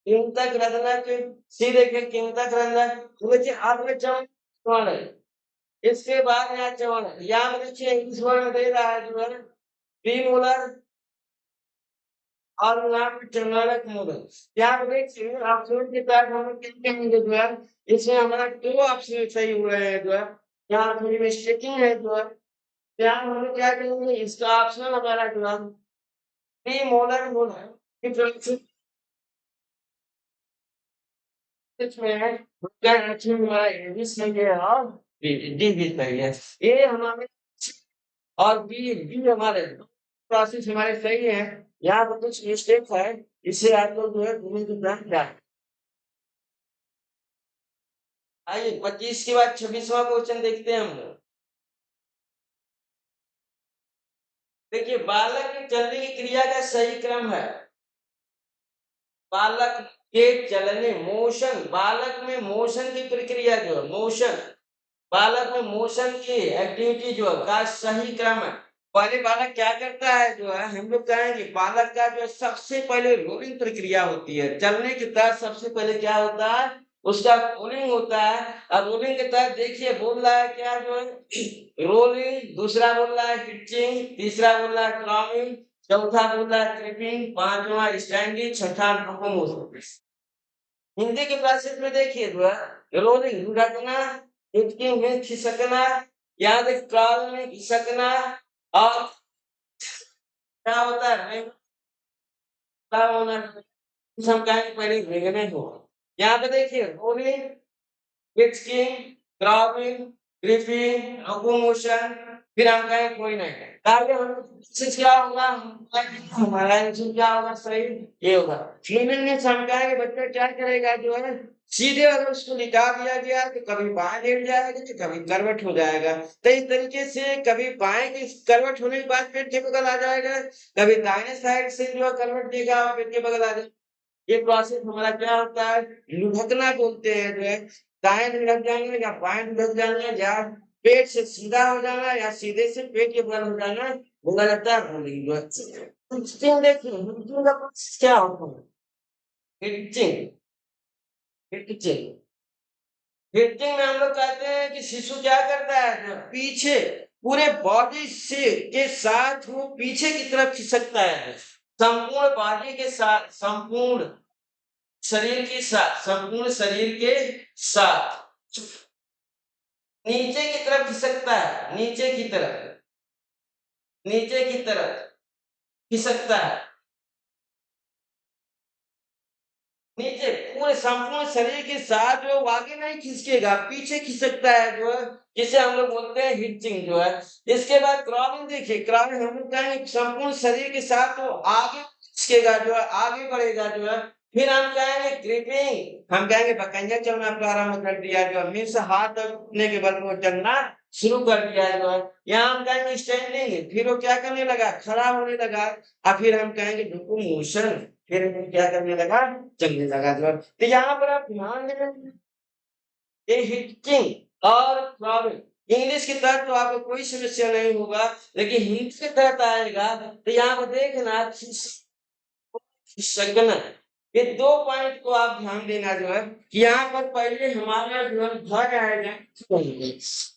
कृंतक, रत्नक, सी देखिए कृंतक, रत्नक, तो देखिए आपने चमन, इसके बाद यहाँ चमन, यहाँ में देखिए इंग्लिश वर्ड में दे रहा है जो है प्रीमोलर और यहाँ पे चमनक मोलर। यहाँ पे देखिए ऑप्शन के तहत हम लोग क्या कहेंगे जो है इसमें हमारा दो ऑप्शन सही हो रहे हैं। जो है यहाँ थोड़ी मिस्टेकिंग है। जो है यहाँ हम लोग क्या करेंगे इसका ऑप्शन हमारा जो है प्रीमोलर मोलर की फ्रैक्शन में है। क्या एक्शन हमारा ए भी सही है और डी भी सही है। ए हमारे और बी बी हमारे प्रोसेस हमारे सही है। यहाँ पर कुछ मिस्टेक है, इससे आप लोग जो है दोनों को ध्यान दें। आइए 25 के बाद 26वां क्वेश्चन देखते हैं हम लोग। देखिए बालक के चलने की क्रिया का सही क्रम है। बालक के चलने, मोशन, बालक में मोशन की प्रक्रिया जो है मोशन, बालक में मोशन की एक्टिविटी जो है का सही क्रम है। पहले बालक क्या करता है? जो है हम लोग कहेंगे बालक का जो सबसे पहले रोलिंग प्रक्रिया होती है। चलने के तहत सबसे पहले क्या होता है? उसका रोलिंग होता है। और रोलिंग के तहत देखिए बोल रहा है क्या? जो है रोलिंग, दूसरा बोल रहा है पिचिंग, तीसरा बोल रहा है क्रॉमिंग, चौथा बोल रहा है क्रिपिंग, पांचवा स्टैंडिंग, छठा लोकोमोशन। हिंदी के क्लासेस में देखिए जो है रोलिंग लुढ़कना, हिचकिंग में खिसकना, यहाँ तक ट्रॉल में खिसकना। और क्या होता है क्या होना, हम कहेंगे पहले भीगने हो। यहाँ पे देखिए रोलिंग, हिचकिंग, क्रॉपिंग, ग्रिपिंग, लोकोमोशन, फिर हम कहें कोई नहीं है। कार्य से क्या होगा? हमारा आंसर क्या होगा? सही ये होगा। फीमेल ने समझाया कि बच्चा क्या करेगा? जो है सीधे अगर उसको लिटा दिया गया तो कभी बाएं लेट जाएगा तो कभी करवट हो जाएगा। तो इस तरीके से कभी बाएं की करवट होने के बाद पेट के बगल आ जाएगा, कभी दाहिने साइड से जो है करवट देगा और पेट के बगल आ जाएगा। ये प्रोसेस हमारा क्या होता है? लुढ़कना बोलते हैं। जो है दाएं लुढ़क जाएंगे या बाएं लुढ़क जाएंगे, या पेट से सीधा हो जाना या सीधे से पेट के बगल हो जाना बोला जाता है रोलिंग। जो है हिचिंग देखिए, हिचिंग का प्रोसेस क्या होता है? हिचिंग, हिचिंग हिटिंग में हम लोग कहते हैं कि शिशु क्या करता है, पीछे पूरे बॉडी से के साथ वो पीछे की तरफ खिसकता है, संपूर्ण बॉडी के साथ, संपूर्ण शरीर के साथ नीचे की तरफ खिसकता है, नीचे की तरफ खिसकता है, नीचे पूरे संपूर्ण शरीर के साथ जो आगे नहीं खिसकेगा, पीछे खिसकता है जो है, जिसे हम लोग बोलते हैं हिचिंग जो है। इसके बाद क्रॉलिंग देखिए, क्रॉलिंग हम लोग कहेंगे संपूर्ण शरीर के साथ वो आगे खिसकेगा जो है, आगे बढ़ेगा जो है। फिर हम कहेंगे ग्रिपिंग, हम कहेंगे बकंजा चलना प्रारंभ कर दिया जो है, मीन्स हाथ उठने के बाद वो चलना शुरू कर दिया जो है। यहाँ हम कहेंगे स्टैंडिंग, फिर वो क्या करने लगा, खड़ा होने लगा। और फिर हम कहेंगे लोकोमोशन, फिर वो क्या करने लगा, चलने लगा जो है। तो यहाँ पर आप ध्यान दें, ये हिचिंग और क्रॉलिंग इंग्लिश के तहत तो आपको कोई समस्या नहीं होगा, लेकिन हिंदी के तहत आएगा तो यहाँ पर देखना खिसकना, ये 2 पॉइंट को आप ध्यान देना जो है कि यहाँ पर पहले हमारा जो है ध आएगा,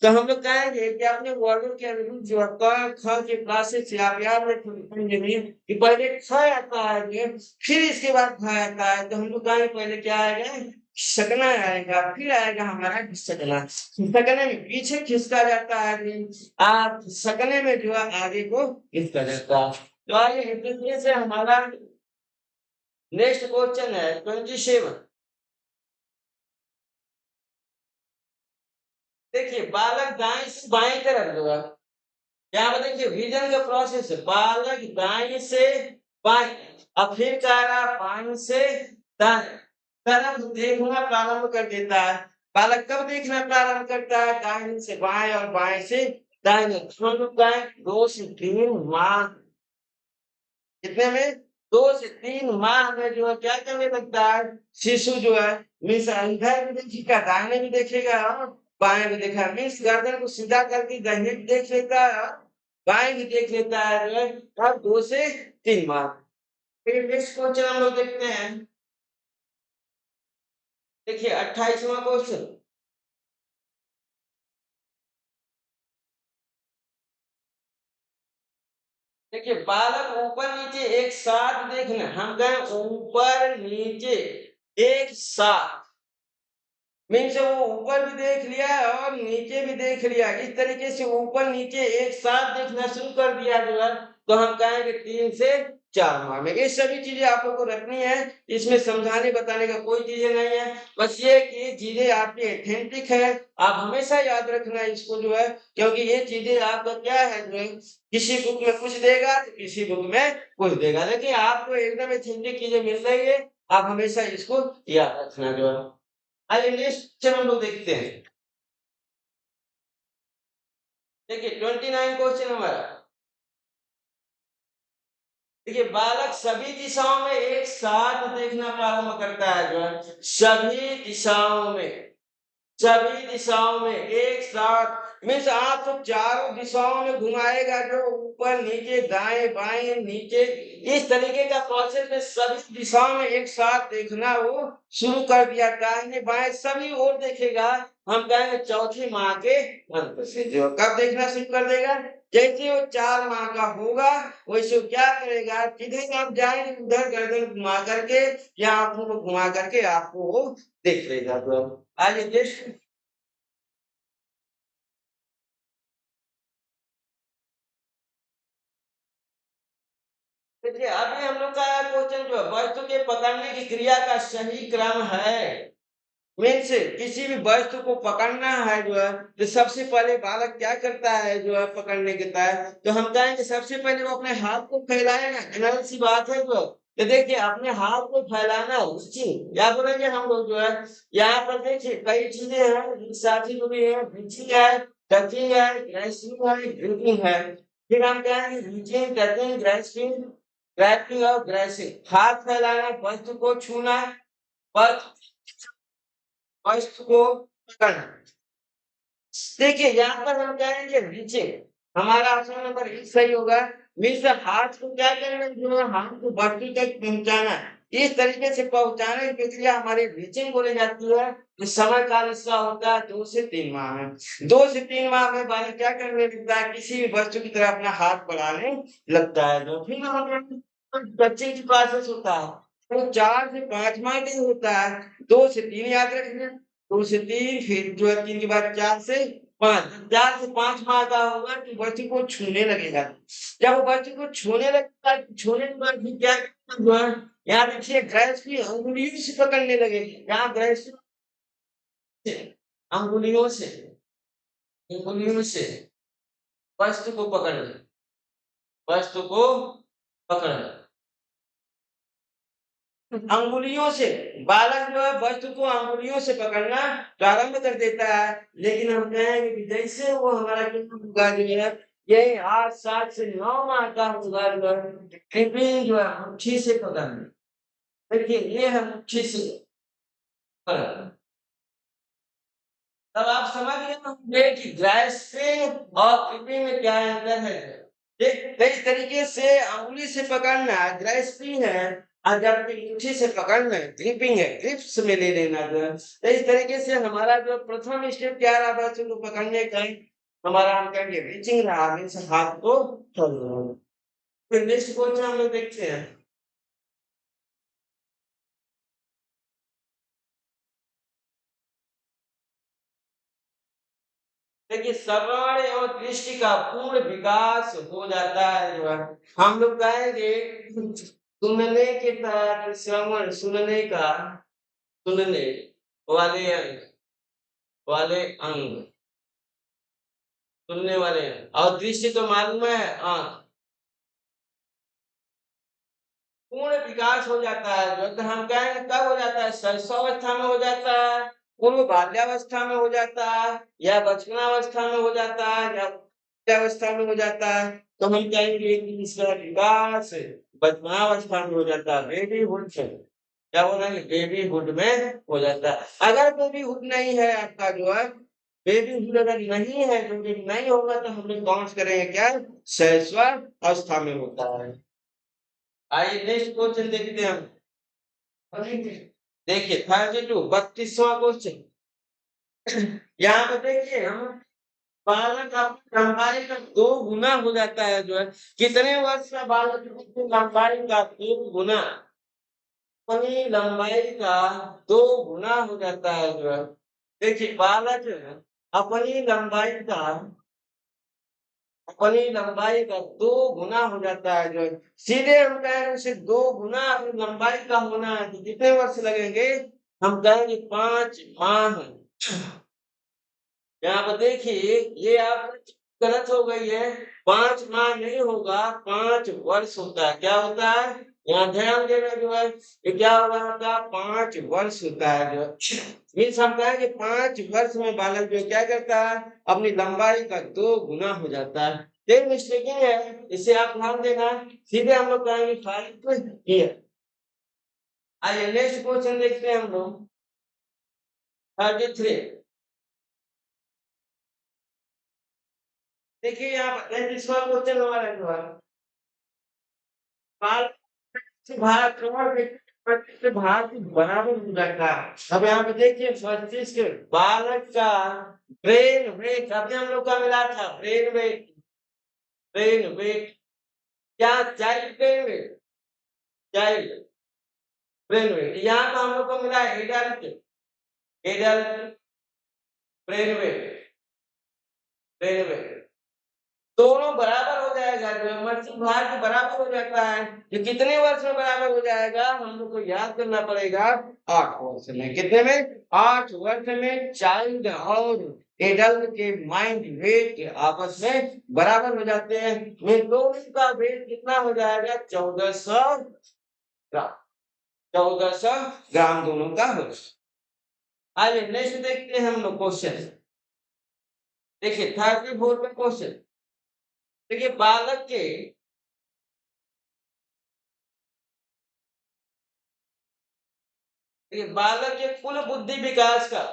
तो हम लोग कहेंगे कि अपने वर्डों के अनुरूप जो है क ख के क्लासेस से आप याद रखेंगे नहीं कि पहले ख आता है जो, फिर इसके बाद ध आता है, तो हम लोग कहेंगे पहले क्या आएगा, खिसकना आएगा, फिर आएगा हमारा खिसकना। खिसकने में पीछे खिसका जाता है, आप खिसकने में जो है आगे को खिसका जाता है। तो आइए हिंदी से हमारा नेक्स्ट क्वेश्चन है 27। देखिए बालक दाएं से बाएं तरफ जो है, यहाँ पर देखिए विजन का प्रोसेस है, बालक दाएं से बाएं, अब फिर कह रहा बाएं से दाएं तरफ देखना प्रारंभ कर देता है। बालक कब देखना प्रारंभ करता है, दाएं से बाएं और बाएं से दाएं। 2 से 3 माह, कितने में, 2 से 3 माह में जो है क्या करने लगता है, शिशु जो है मीन्स इधर भी देखेगा, दाहिने भी देखेगा, बाएं भी देखा, मीन्स गर्दन को सीधा करके दाहिने भी देख लेता है, बाएं भी देख लेता है जो है, और 2 से 3 माह। फिर नेक्स्ट क्वेश्चन हम लोग देखते हैं। देखिए 28वां क्वेश्चन, देखिए बालक ऊपर नीचे एक साथ देखना, हम कहें ऊपर नीचे एक साथ, मीन्स वो ऊपर भी देख लिया और नीचे भी देख लिया, इस तरीके से ऊपर नीचे एक साथ देखना शुरू कर दिया जो है, तो हम कहेंगे 3 से 4 माह में। ये सभी चीजें आप लोग को रखनी है, इसमें समझाने बताने का कोई चीजें नहीं है, बस ये कि ये चीजें आपकी ऑथेंटिक है, आप हमेशा याद रखना इसको जो है, क्योंकि ये चीजें आपका क्या है जो है, किसी बुक में कुछ देगा तो किसी बुक में कुछ देगा, लेकिन आपको एकदम ऑथेंटिक चीजें मिल रही है, आप हमेशा इसको याद रखना जो है। आइए नेक्स्ट हम लोग देखते हैं। देखिए 29 क्वेश्चन हमारा, देखिए बालक सभी दिशाओं में एक साथ देखना प्रारंभ करता है जो है, सभी दिशाओं में एक साथ, मीन्स आप तो चारों दिशाओं में घुमाएगा जो, ऊपर नीचे दाएं बाएं नीचे, इस तरीके का प्रोसेस में सभी दिशाओं में एक साथ देखना वो शुरू कर दिया, दाहिने बाएं सभी ओर देखेगा। हम कहेंगे चौथी माह के अंत से जो, कब देखना शुरू कर देगा, जैसे वो 4 माह का होगा वैसे वो क्या करेगा, जिधर आप जाएंगे उधर गर्दन घुमा करके या आंखों को घुमा करके आपको वो देख लेगा। तो आइए देख, देखिए अभी हम लोग का क्वेश्चन जो है, वस्तु के पकड़ने की क्रिया का सही क्रम है, मीन्स किसी भी वस्तु को पकड़ना है जो है, तो सबसे पहले बालक क्या करता है जो है पकड़ने के तहत, तो हम कहेंगे सबसे पहले वो अपने हाथ को फैलाएगा, जनरल सी बात है जो, तो देखिए अपने हाथ को फैलाना उसी याद रखेंगे हम लोग जो है। यहाँ पर देखिए कई चीजें हैं, साथी जो भी है, रीचिंग है, टचिंग है, ग्रास्पिंग है, ग्रिपिंग है। फिर हम कहेंगे रीचिंग, टचिंग, ग्रास्पिंग, ग्रैपिंग और ग्रासिंग, हाथ फैलाना, वस्तु को छूना, वस्तु वस्तु को पकड़ना। देखिए यहाँ पर हम कहेंगे रीचिंग, हमारा ऑप्शन नंबर 1 सही होगा, मीन्स हाथ को क्या करना, जो है हाथ को वस्तु तक पहुंचाना, इस तरीके से पहुँचाने की प्रक्रिया हमारी ब्रीचिंग बोली जाती है। जो समय काल इसका होता है 2 से 3 माह में। 2 से 3 माह में बालक क्या करने लगता है, किसी भी वस्तु की तरफ अपना हाथ बढ़ाने लगता है। जो फिर हमें बच्चे की प्रोसेस होता है, तो 4 से 5 माह का होता है। 2 से 3 याद रखना, 2 से 3 फिर जो है 3 के बाद 4 से 5, 4 से 5 माह का होगा कि बच्चे को छूने लगेगा। जब वो बच्चे को छूने लगता है, छूने के बाद फिर क्या करना है, यहाँ देखिए गैस की अंगुलियों से पकड़ने लगेगी। यहाँ गैस से, अंगुलियों से, अंगुलियों से वस्तु को पकड़ना, वस्तु को पकड़ना। अंगुलियों से बालक जो है वस्तु को अंगुलियों से पकड़ना प्रारंभ कर देता है। लेकिन हम कहेंगे कि जैसे वो हमारा कितना होगा जो है, यही 8, 7 से 9 माह का होगा जो है, टिफिन जो है मुट्ठी से पकड़ना। देखिए ये है मुट्ठी से पकड़ना। तब आप समझ गए होंगे कि ग्रास्पिंग और ग्रिपिंग में क्या अंतर है। इस तरीके से अंगुली से पकड़ना ग्रास्पिंग है, और जबकि मुट्ठी से पकड़ना ग्रिपिंग है, ग्रिप्स में ले लेना जो है। तो इस तरीके से हमारा जो प्रथम स्टेप क्या रहा बच्चों को पकड़ने का, हमारा हम कहेंगे रीचिंग रहा, मीन्स हाथ को छोड़ना। फिर नेक्स्ट क्वेश्चन हम लोग देखते हैं। देखिए श्रवण एवं दृष्टि का पूर्ण विकास हो जाता है जो है। हम लोग कहेंगे सुनने के तहत श्रवण, सुनने का, सुनने वाले अंग, वाले अंग, सुनने वाले अंग, और दृष्टि तो मालूम है आंख। पूर्ण विकास हो जाता है जो, तो हम कहेंगे कब हो जाता है, शैशवावस्था में हो जाता है, पूर्व बाल्यावस्था में हो जाता है, या बचपनावस्था में हो जाता है, या बाल्यावस्था में हो जाता है। तो हम कहेंगे कि इसका विकास बचपनावस्था में हो जाता है, बेबीहुड से। क्या बोलेंगे, बेबीहुड में हो जाता है। अगर बेबीहुड नहीं है आपका जो है, बेबीहुड अगर नहीं है, जो कि नहीं होगा, तो हम लोग काउंट करेंगे क्या, शैशवावस्था में होता है। आइए नेक्स्ट क्वेश्चन देखते हैं हम। देखिए 32वां क्वेश्चन। यहाँ पे देखिए हम, बालक अपनी लंबाई का 2 गुना हो जाता है जो है। कितने वर्ष का बालक अपनी लंबाई का 2 गुना, अपनी लंबाई का 2 गुना हो जाता है जो है। देखिए बालक अपनी लंबाई का, अपनी लंबाई का 2 गुना हो जाता है जो है। सीधे हम कहेंगे उसे 2 गुना अपनी लंबाई का होना है, तो कितने वर्ष लगेंगे, हम कहेंगे 5 माह। यहाँ पर देखिए ये आप गलत हो गई है, 5 माह नहीं होगा, 5 वर्ष होता है। क्या होता है, यहाँ ध्यान देना जो है, ये क्या होगा आपका, 5 वर्ष होता है जो। मीन्स हम कहेंगे 5 वर्ष में बालक जो क्या करता है, अपनी लंबाई का 2 गुना हो जाता है। ये मिस्टेकिंग है, इसे आप ध्यान देना। सीधे हम लोग कहेंगे 5 ईयर। आइए नेक्स्ट क्वेश्चन देखते हैं हम लोग। 33। देखिए यहाँ पर 33वां क्वेश्चन हमारा जो है, बाल से भार कमर से भार के बराबर हो जाता है। अब यहाँ पे देखिए 25 के बालक का ब्रेन वेट, अभी हम लोग का मिला था ब्रेन वेट, ब्रेन वेट, क्या child brain weight, child brain weight, यहाँ पे हम लोग को मिला adult, adult brain weight, brain weight दोनों बराबर हो जाएगा जो है, मर्सिंग भार के बराबर हो जाता है। ये कितने वर्ष में बराबर हो जाएगा, हम लोग को याद करना पड़ेगा 8 वर्ष में। कितने में, 8 वर्ष में चाइल्ड और एडल्ट के माइंड वेट आपस में बराबर हो जाते हैं। में दोनों का वेट कितना हो जाएगा, 1400 ग्राम, 1400 ग्राम दोनों का हो। आइए नेक्स्ट देखते हैं हम लोग क्वेश्चन। देखिए 34 में क्वेश्चन। देखिए बालक के, देखिए बालक के कुल बुद्धि विकास का,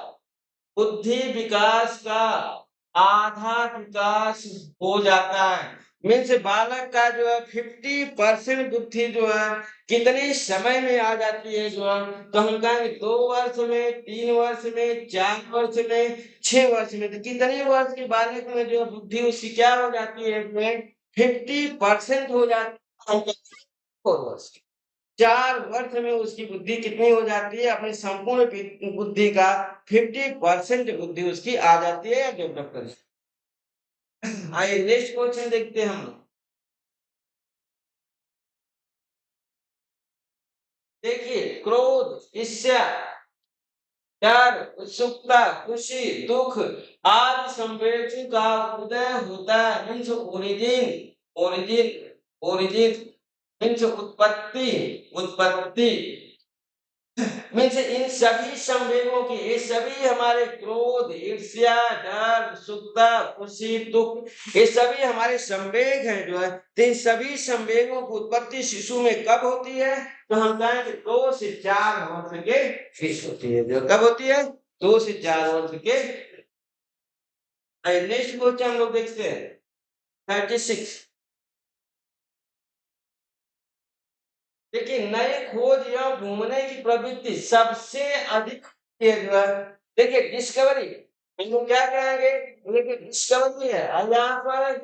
बुद्धि विकास का आधा विकास हो जाता है। मीन्स बालक का जो है 50% बुद्धि जो है कितने समय में आ जाती है जो है, तो हम कहेंगे 2 वर्ष में, 3 वर्ष में, 4 वर्ष में, 6 वर्ष में। तो कितने वर्ष के बालक में जो बुद्धि उसकी क्या हो जाती है, 50% हो जाती है। 4 वर्ष, 4 वर्ष में उसकी बुद्धि कितनी हो जाती है, अपनी संपूर्ण बुद्धि का 50% बुद्धि उसकी आ जाती है या डेवलप कर जाती है। आइए नेक्स्ट क्वेश्चन देखते हैं हम लोग। देखिए, क्रोध, ईर्ष्या, डर, उत्सुकता, खुशी, दुख आदि संवेगों का उदय होता है। Means origin, origin, origin means उत्पत्ति, उत्पत्ति मीन्स इन सभी संवेगों की, ये सभी हमारे क्रोध, ईर्ष्या, डर, उत्सुकता, खुशी, दुख, ये सभी हमारे संवेग हैं जो है। तो इन सभी संवेगों की उत्पत्ति शिशु में कब होती है, तो हम कहेंगे 2 से 4 वर्ष के बीच होती है। जो कब होती है, 2 से 4 वर्ष के। नेक्स्ट क्वेश्चन हम लोग देखते हैं 36। देखिए, नए खोज या घूमने की प्रवृत्ति सबसे अधिक जो है। देखिए डिस्कवरी, हम लोग क्या कहेंगे, देखिए डिस्कवरी है और यहाँ पर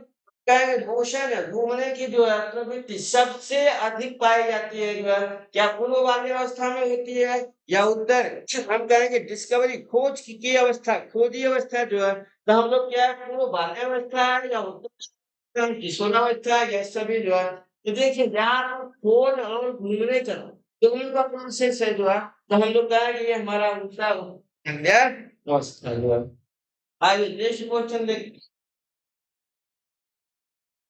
कहेंगे घोषण है, घूमने की जो है प्रवृत्ति सबसे अधिक पाई जाती है जो है। क्या पूर्व बाल्यावस्था में होती है या उत्तर, हम कहेंगे डिस्कवरी, खोज की अवस्था, खोजी अवस्था जो है। तो हम लोग क्या है, पूर्व बाल्यावस्था है या उत्तर किशोरावस्था, या सभी जो है। तो देखिए जहाँ पर खोज और घूमने का दोनों का प्रोसेस है जो है, तो हम लोग कहेंगे ये हमारा उत्तर अवस्था जो है। आइए नेक्स्ट क्वेश्चन देखते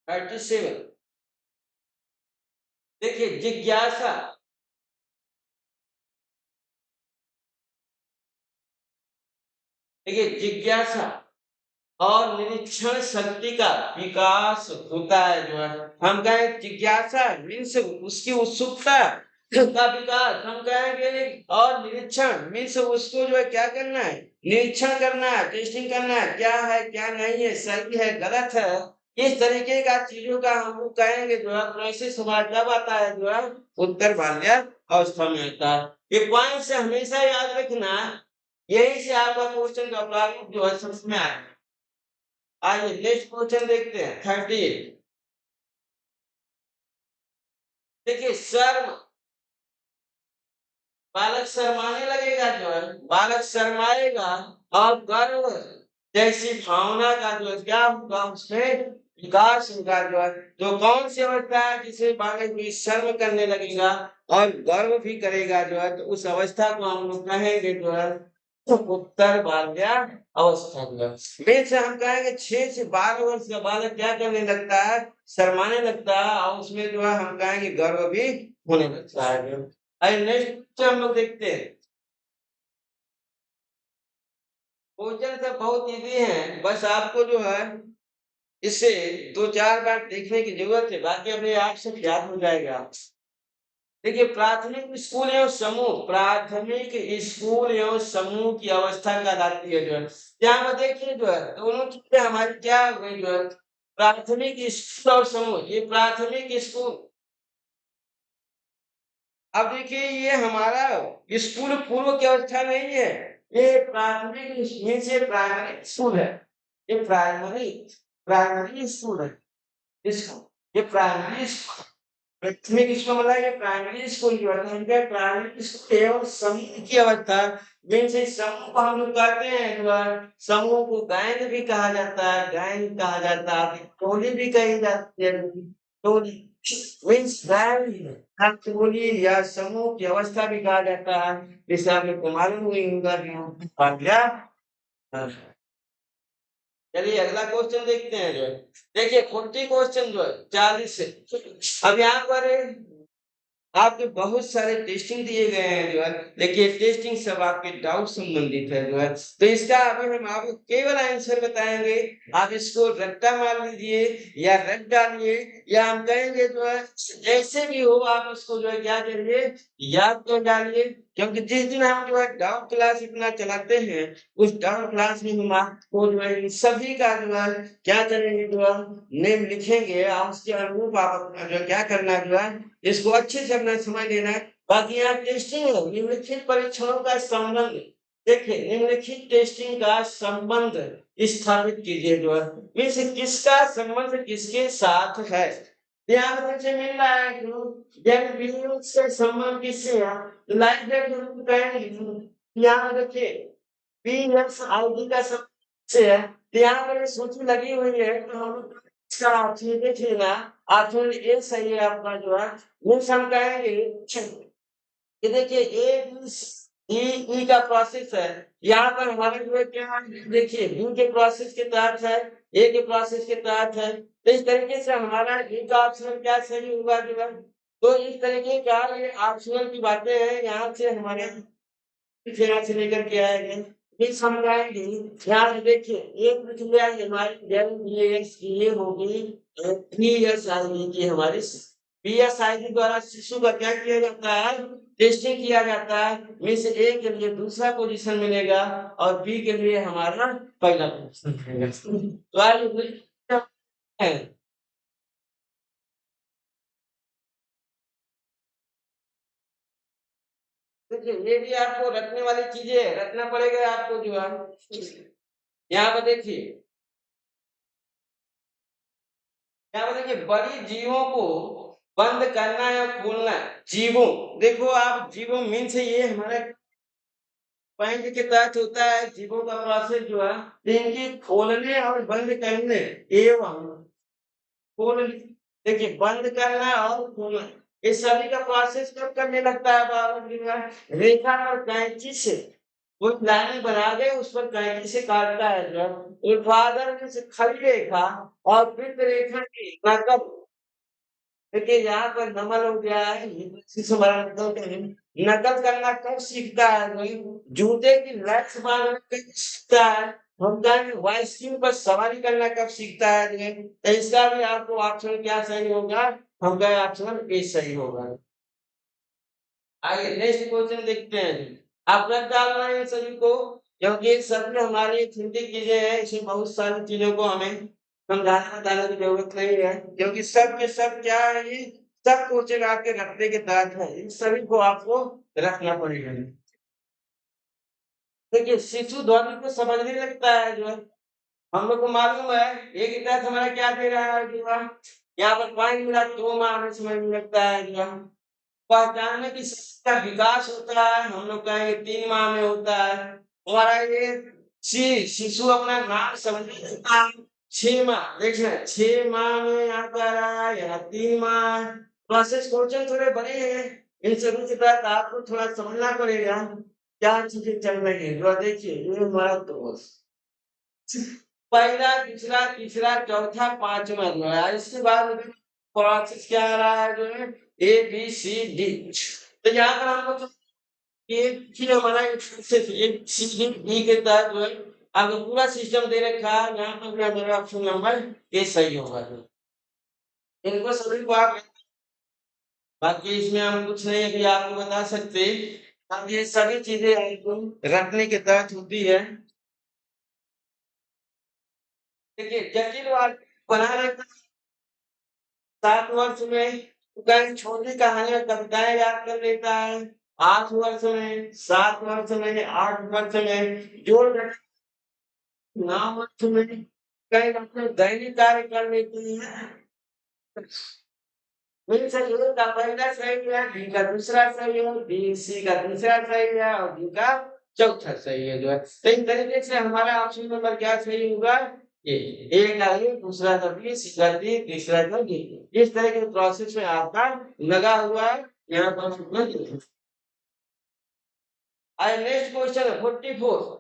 37। देखिए जिज्ञासा, देखिए जिज्ञासा और निरीक्षण शक्ति का विकास होता है जो है। हम कहें जिज्ञासा मीन्स उसकी उत्सुकता का विकास, हम कहेंगे, और निरीक्षण मीन्स उसको जो है क्या करना है, निरीक्षण करना है, टेस्टिंग करना है, क्या है क्या नहीं है, सही है गलत है, इस तरीके का चीजों का हम लोग कहेंगे जो है प्रोसेस हमारा कब आता है जो है, उत्तर बाल्या अवस्था में आता है। ये पॉइंट से हमेशा याद रखना, यही से आपका क्वेश्चन का प्रारूप जो है समझ में आए। आइए नेक्स्ट क्वेश्चन देखते हैं 38। देखिए शर्म, बालक शर्माने लगेगा जो है, बालक शर्माएगा और गर्व जैसी भावना का जो है क्या होगा, उसमें विकास होगा जो है। तो कौन सी अवस्था है जिसे बालक भी शर्म करने लगेगा और गर्व भी करेगा जो है, तो उस अवस्था को हम लोग कहेंगे जो है उत्तर बाल्या अवस्था जो है। मीन्स हम कहेंगे 6 से 12 वर्ष का बालक क्या करने लगता है, शर्माने लगता है और उसमें जो है हम कहेंगे गर्व भी होने लगता है जो। आइए नेक्स्ट हम लोग देखते हैं। क्वेश्चन सब बहुत इजी है, बस आपको जो है इसे 2-4 बार देखने की जरूरत है, बाकी अपने आप से याद हो जाएगा। देखिए प्राथमिक स्कूल एवं समूह, प्राथमिक स्कूल एवं समूह की अवस्था कहलाती है जो है। यहाँ पर देखिए जो है दोनों चीजें हमारी क्या हो गई जो है, प्राथमिक स्कूल और समूह। ये प्राथमिक स्कूल, अब देखिए ये हमारा स्कूल पूर्व की अवस्था नहीं है, ये प्राथमिक से प्राइमरी स्कूल है। ये प्राइमरी, प्राइमरी स्कूल है इसका, ये प्राइमरी स्कूल, प्राथमिक स्कूल मतलब ये प्राइमरी स्कूल की बात है। प्राइमरी स्कूल एवं समूह की अवस्था, मीन्स इस समूह को हम लोग कहते हैं जो है, समूह को गैंग भी कहा जाता है, गैंग कहा जाता है, टोली भी कही जाती है, टोली मीन्स गैंग, टोली या समूह की अवस्था भी कहा जाता है। जैसे आपको मालूम हुई होगा चलिए अगला क्वेश्चन देखते हैं जो है। देखिए 40 क्वेश्चन जो है 40 से, अब यहाँ पर आपके बहुत सारे टेस्टिंग दिए गए हैं जो है। देखिए टेस्टिंग सब आपके डाउट संबंधित है जो है, तो इसका अभी हम आपको केवल आंसर बताएंगे। आप इसको रट्टा मार लीजिए या रट डालिए, या हम कहेंगे जो है जैसे भी हो आप इसको जो है क्या करिए, याद कर डालिए। क्योंकि जिस दिन हम जो है डाउन क्लास अपना चलाते हैं, उस डाउन क्लास में हम आपको जो है इन सभी का जो है क्या करेंगे, जो है नेम लिखेंगे और उसके अनुरूप आप अपना जो है क्या करना है, जो है इसको अच्छे से अपना समझ लेना है। बाकी यहाँ टेस्टिंग है, निम्नलिखित परीक्षणों का संबंध देखिए, निम्नलिखित टेस्टिंग का संबंध स्थापित कीजिए, जो है मीन्स किसका संबंध किसके साथ है। यहाँ पर मुझे मिल रहा है कि जब विनियोग से संबंध किससे है, लाइक दैट हम कहेंगे। यहाँ देखिए PSID का संबंध से है, तो यहाँ पर सूची लगी हुई है, तो हम लोग इसका ऑप्शन देखिए ना, ऑप्शन ए सही है आपका, जो है मीन्स हम कहेंगे ये देखिए A B C D E का प्रोसेस है। यहाँ पर हमारे जो है क्या है, देखिए बी के प्रोसेस के तहत है, ए के प्रोसेस के तहत है, तो इस तरीके से हमारा ए का ऑप्शन क्या सही होगा, जो है तो इस तरीके का ये ऑप्शनल की बातें हैं, यहाँ से हमारे यहाँ से लेकर के आए गए फिर समझाएंगे। यहाँ पे देखिए एक प्रक्रिया हमारी एस की ये होगी PSID की हमारी PSID द्वारा शिशु का क्या किया जाता है, टेस्टिंग किया जाता है। मीन्स ए के लिए दूसरा पोजीशन मिलेगा और बी के लिए हमारा पहला पोजीशन मिलेगा। तो आइए है देखिए ये भी आपको रखने वाली चीजें है, रखना पड़ेगा आपको जो है। यहाँ पर देखिए, यहाँ पर देखिए बड़ी जीवों को बंद करना या खोलना। जीवों देखो आप, जीवों मीन से ये हमारा पॉइंट के तहत होता है, जीवों का प्रोसेस जो है इनकी खोलने और बंद करने एवं खोल देखिए बंद करना और खोलना, ये सभी का प्रोसेस कब करने लगता है बाबा जी में, रेखा और कैंची से वो लाइन बना के उस पर कैंची से काटता है, जो ऊर्ध्वाधर में से खड़ी रेखा और वृत्त रेखा की नकल। देखिए यहाँ पर नमन हो गया है, नकल करना कब सीखता है कोई, जूते की लैक्स बांधना कब सीखता है, हम कहेंगे बाइसिकल पर सवारी करना कब सीखता है जो, तो इसका भी आपको ऑप्शन क्या सही होगा, हम कहें ऑप्शन ए सही होगा। आइए नेक्स्ट क्वेश्चन देखते हैं। आप रख डालना है इन सभी को, क्योंकि सब में हमारी थिंकिंग चीजें हैं, इसमें बहुत सारी चीजों को हमें समझाने बताने की जरूरत नहीं है, क्योंकि सब के सब क्या है, ये सब क्वेश्चन आपके रखने के तहत है, इन सभी को आपको रखना पड़ेगा। देखिए शिशु ध्वनि को समझने लगता है, जो है हम लोग को मालूम है एक के तहत हमारा क्या दे रहा है, जो है यहाँ पर पॉइंट मिला 2 माह में समझने लगता है, जो है पहचानने की शक्ति का विकास होता है, हम लोग कहेंगे 3 माह में होता है। हमारा ये शिशु अपना नाम समझने लगता है 6 माह, देखिए 6 माह में यहाँ पर आ रहा है, यहाँ 3 माह। प्रोसेस क्वेश्चन थोड़े बड़े हैं, इन सभी के तहत आपको थोड़ा समझना पड़ेगा क्या चीजें चल रही है। जो देखिए ये हमारा दोस्त पहला दूसरा तीसरा चौथा पांचवा जो है, इसके बाद प्रोसेस क्या आ रहा है, जो है ABCD। तो यहाँ पर हमको तो ये फिर हमारा सिर्फ ABCD के तहत जो है आपको पूरा सिस्टम दे रखा है, यहाँ पर भी हमारा ऑप्शन नंबर ए सही होगा। इनको सभी को आप, बाकी इसमें हम कुछ नहीं अभी आपको बता सकते, अब ये सभी चीजें आपको रखने के तहत होती है। देखिए जटिल वाक्य बना रहता है 7 वर्ष में, कहीं छोटी कहानियां कविताएं याद कर लेता है 8 वर्ष में, 7 वर्ष में, 8 वर्ष में, जोड़ घटाव 9 वर्ष में, कई अपने दैनिक कार्य कर लेती है। मीन्स ए का पहला सही है, बी का दूसरा सही है, बी सी का तीसरा सही है और डी का चौथा सही है, जो है तो इन तरीके से हमारा ऑप्शन नंबर क्या सही होगा, ये ए का ए, दूसरा का बी, तीसरा डी, तीसरा का डी। इस तरह के प्रोसेस में आपका लगा हुआ है यहाँ पर। आई नेक्स्ट क्वेश्चन 44।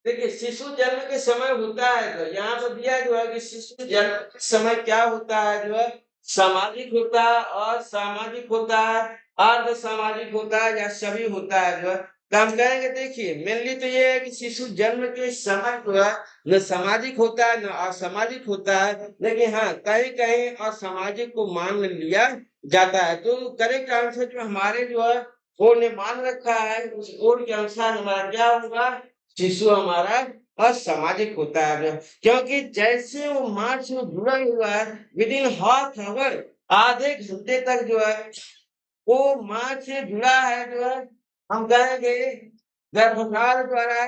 देखिए शिशु जन्म के समय होता है, तो यहाँ पर दिया जो है कि शिशु जन्म के समय क्या होता है, जो है सामाजिक होता है, असामाजिक होता है, अर्ध सामाजिक होता है या सभी होता है, जो है तो हम कहेंगे देखिए मेनली तो ये है कि शिशु जन्म के समय जो है न सामाजिक होता है न असामाजिक होता है, लेकिन हाँ कहीं कहीं असामाजिक को मान लिया जाता है। तो करेक्ट आंसर जो हमारे जो है कोड ने मान रखा है, उस कोड के अनुसार हमारा क्या होगा, शिशु हमारा असामाजिक होता है। क्योंकि जैसे वो माँ से जुड़ा हुआ है, विद इन हाफ आवर, आधे घंटे तक जो है वो माँ से जुड़ा है, जो है हम कहेंगे गर्भकाल द्वारा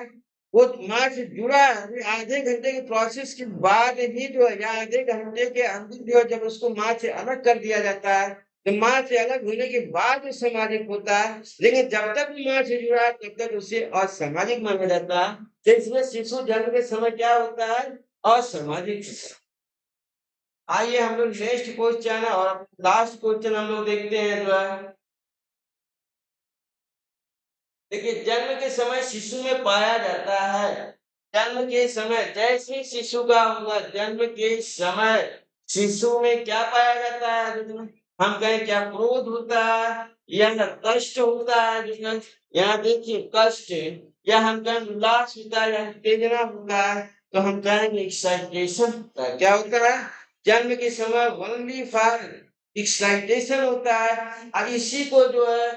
वो माँ से जुड़ा है। अभी आधे घंटे की प्रोसेस के बाद भी जो है, या आधे घंटे के अंदर जो है, जब उसको माँ से अलग कर दिया जाता है, तो माँ से अलग होने के बाद वो सामाजिक होता है। लेकिन जब तक वो माँ से जुड़ा है, तब तक उसे असामाजिक माना जाता है। तो इसमें शिशु जन्म के समय क्या होता है, असामाजिक। आइए हम लोग नेक्स्ट क्वेश्चन और लास्ट क्वेश्चन हम लोग देखते हैं जो है। देखिए, जन्म के समय शिशु में पाया जाता है, जन्म के समय जैसे ही शिशु का होगा, जन्म के समय शिशु में क्या पाया जाता है, हम कहें क्या क्रोध होता है या कष्ट होता है, यहाँ देखिए कष्ट, या हम कहें उल्लास होता है या उत्तेजना होता है, तो हम कहेंगे एक्साइटेशन होता है। क्या होता है, जन्म के समय ओनली फॉर एक्साइटेशन होता है। अब इसी को जो है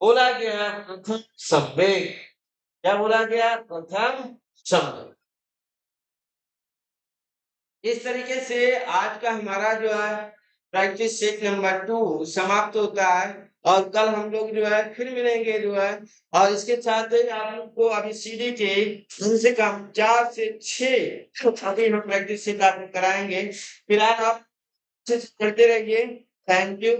बोला गया प्रथम संवेग। क्या बोला गया, प्रथम संवेग। इस तरीके से आज का हमारा जो है प्रैक्टिस सेट नंबर 2 समाप्त होता है। और कल हम लोग जो है फिर मिलेंगे जो है, और इसके साथ ही आप लोग को अभी सीडी के कम से कम 4 से 6 अभी हम प्रैक्टिस सेट आपको कराएंगे। फिलहाल आप करते रहिए। Thank you.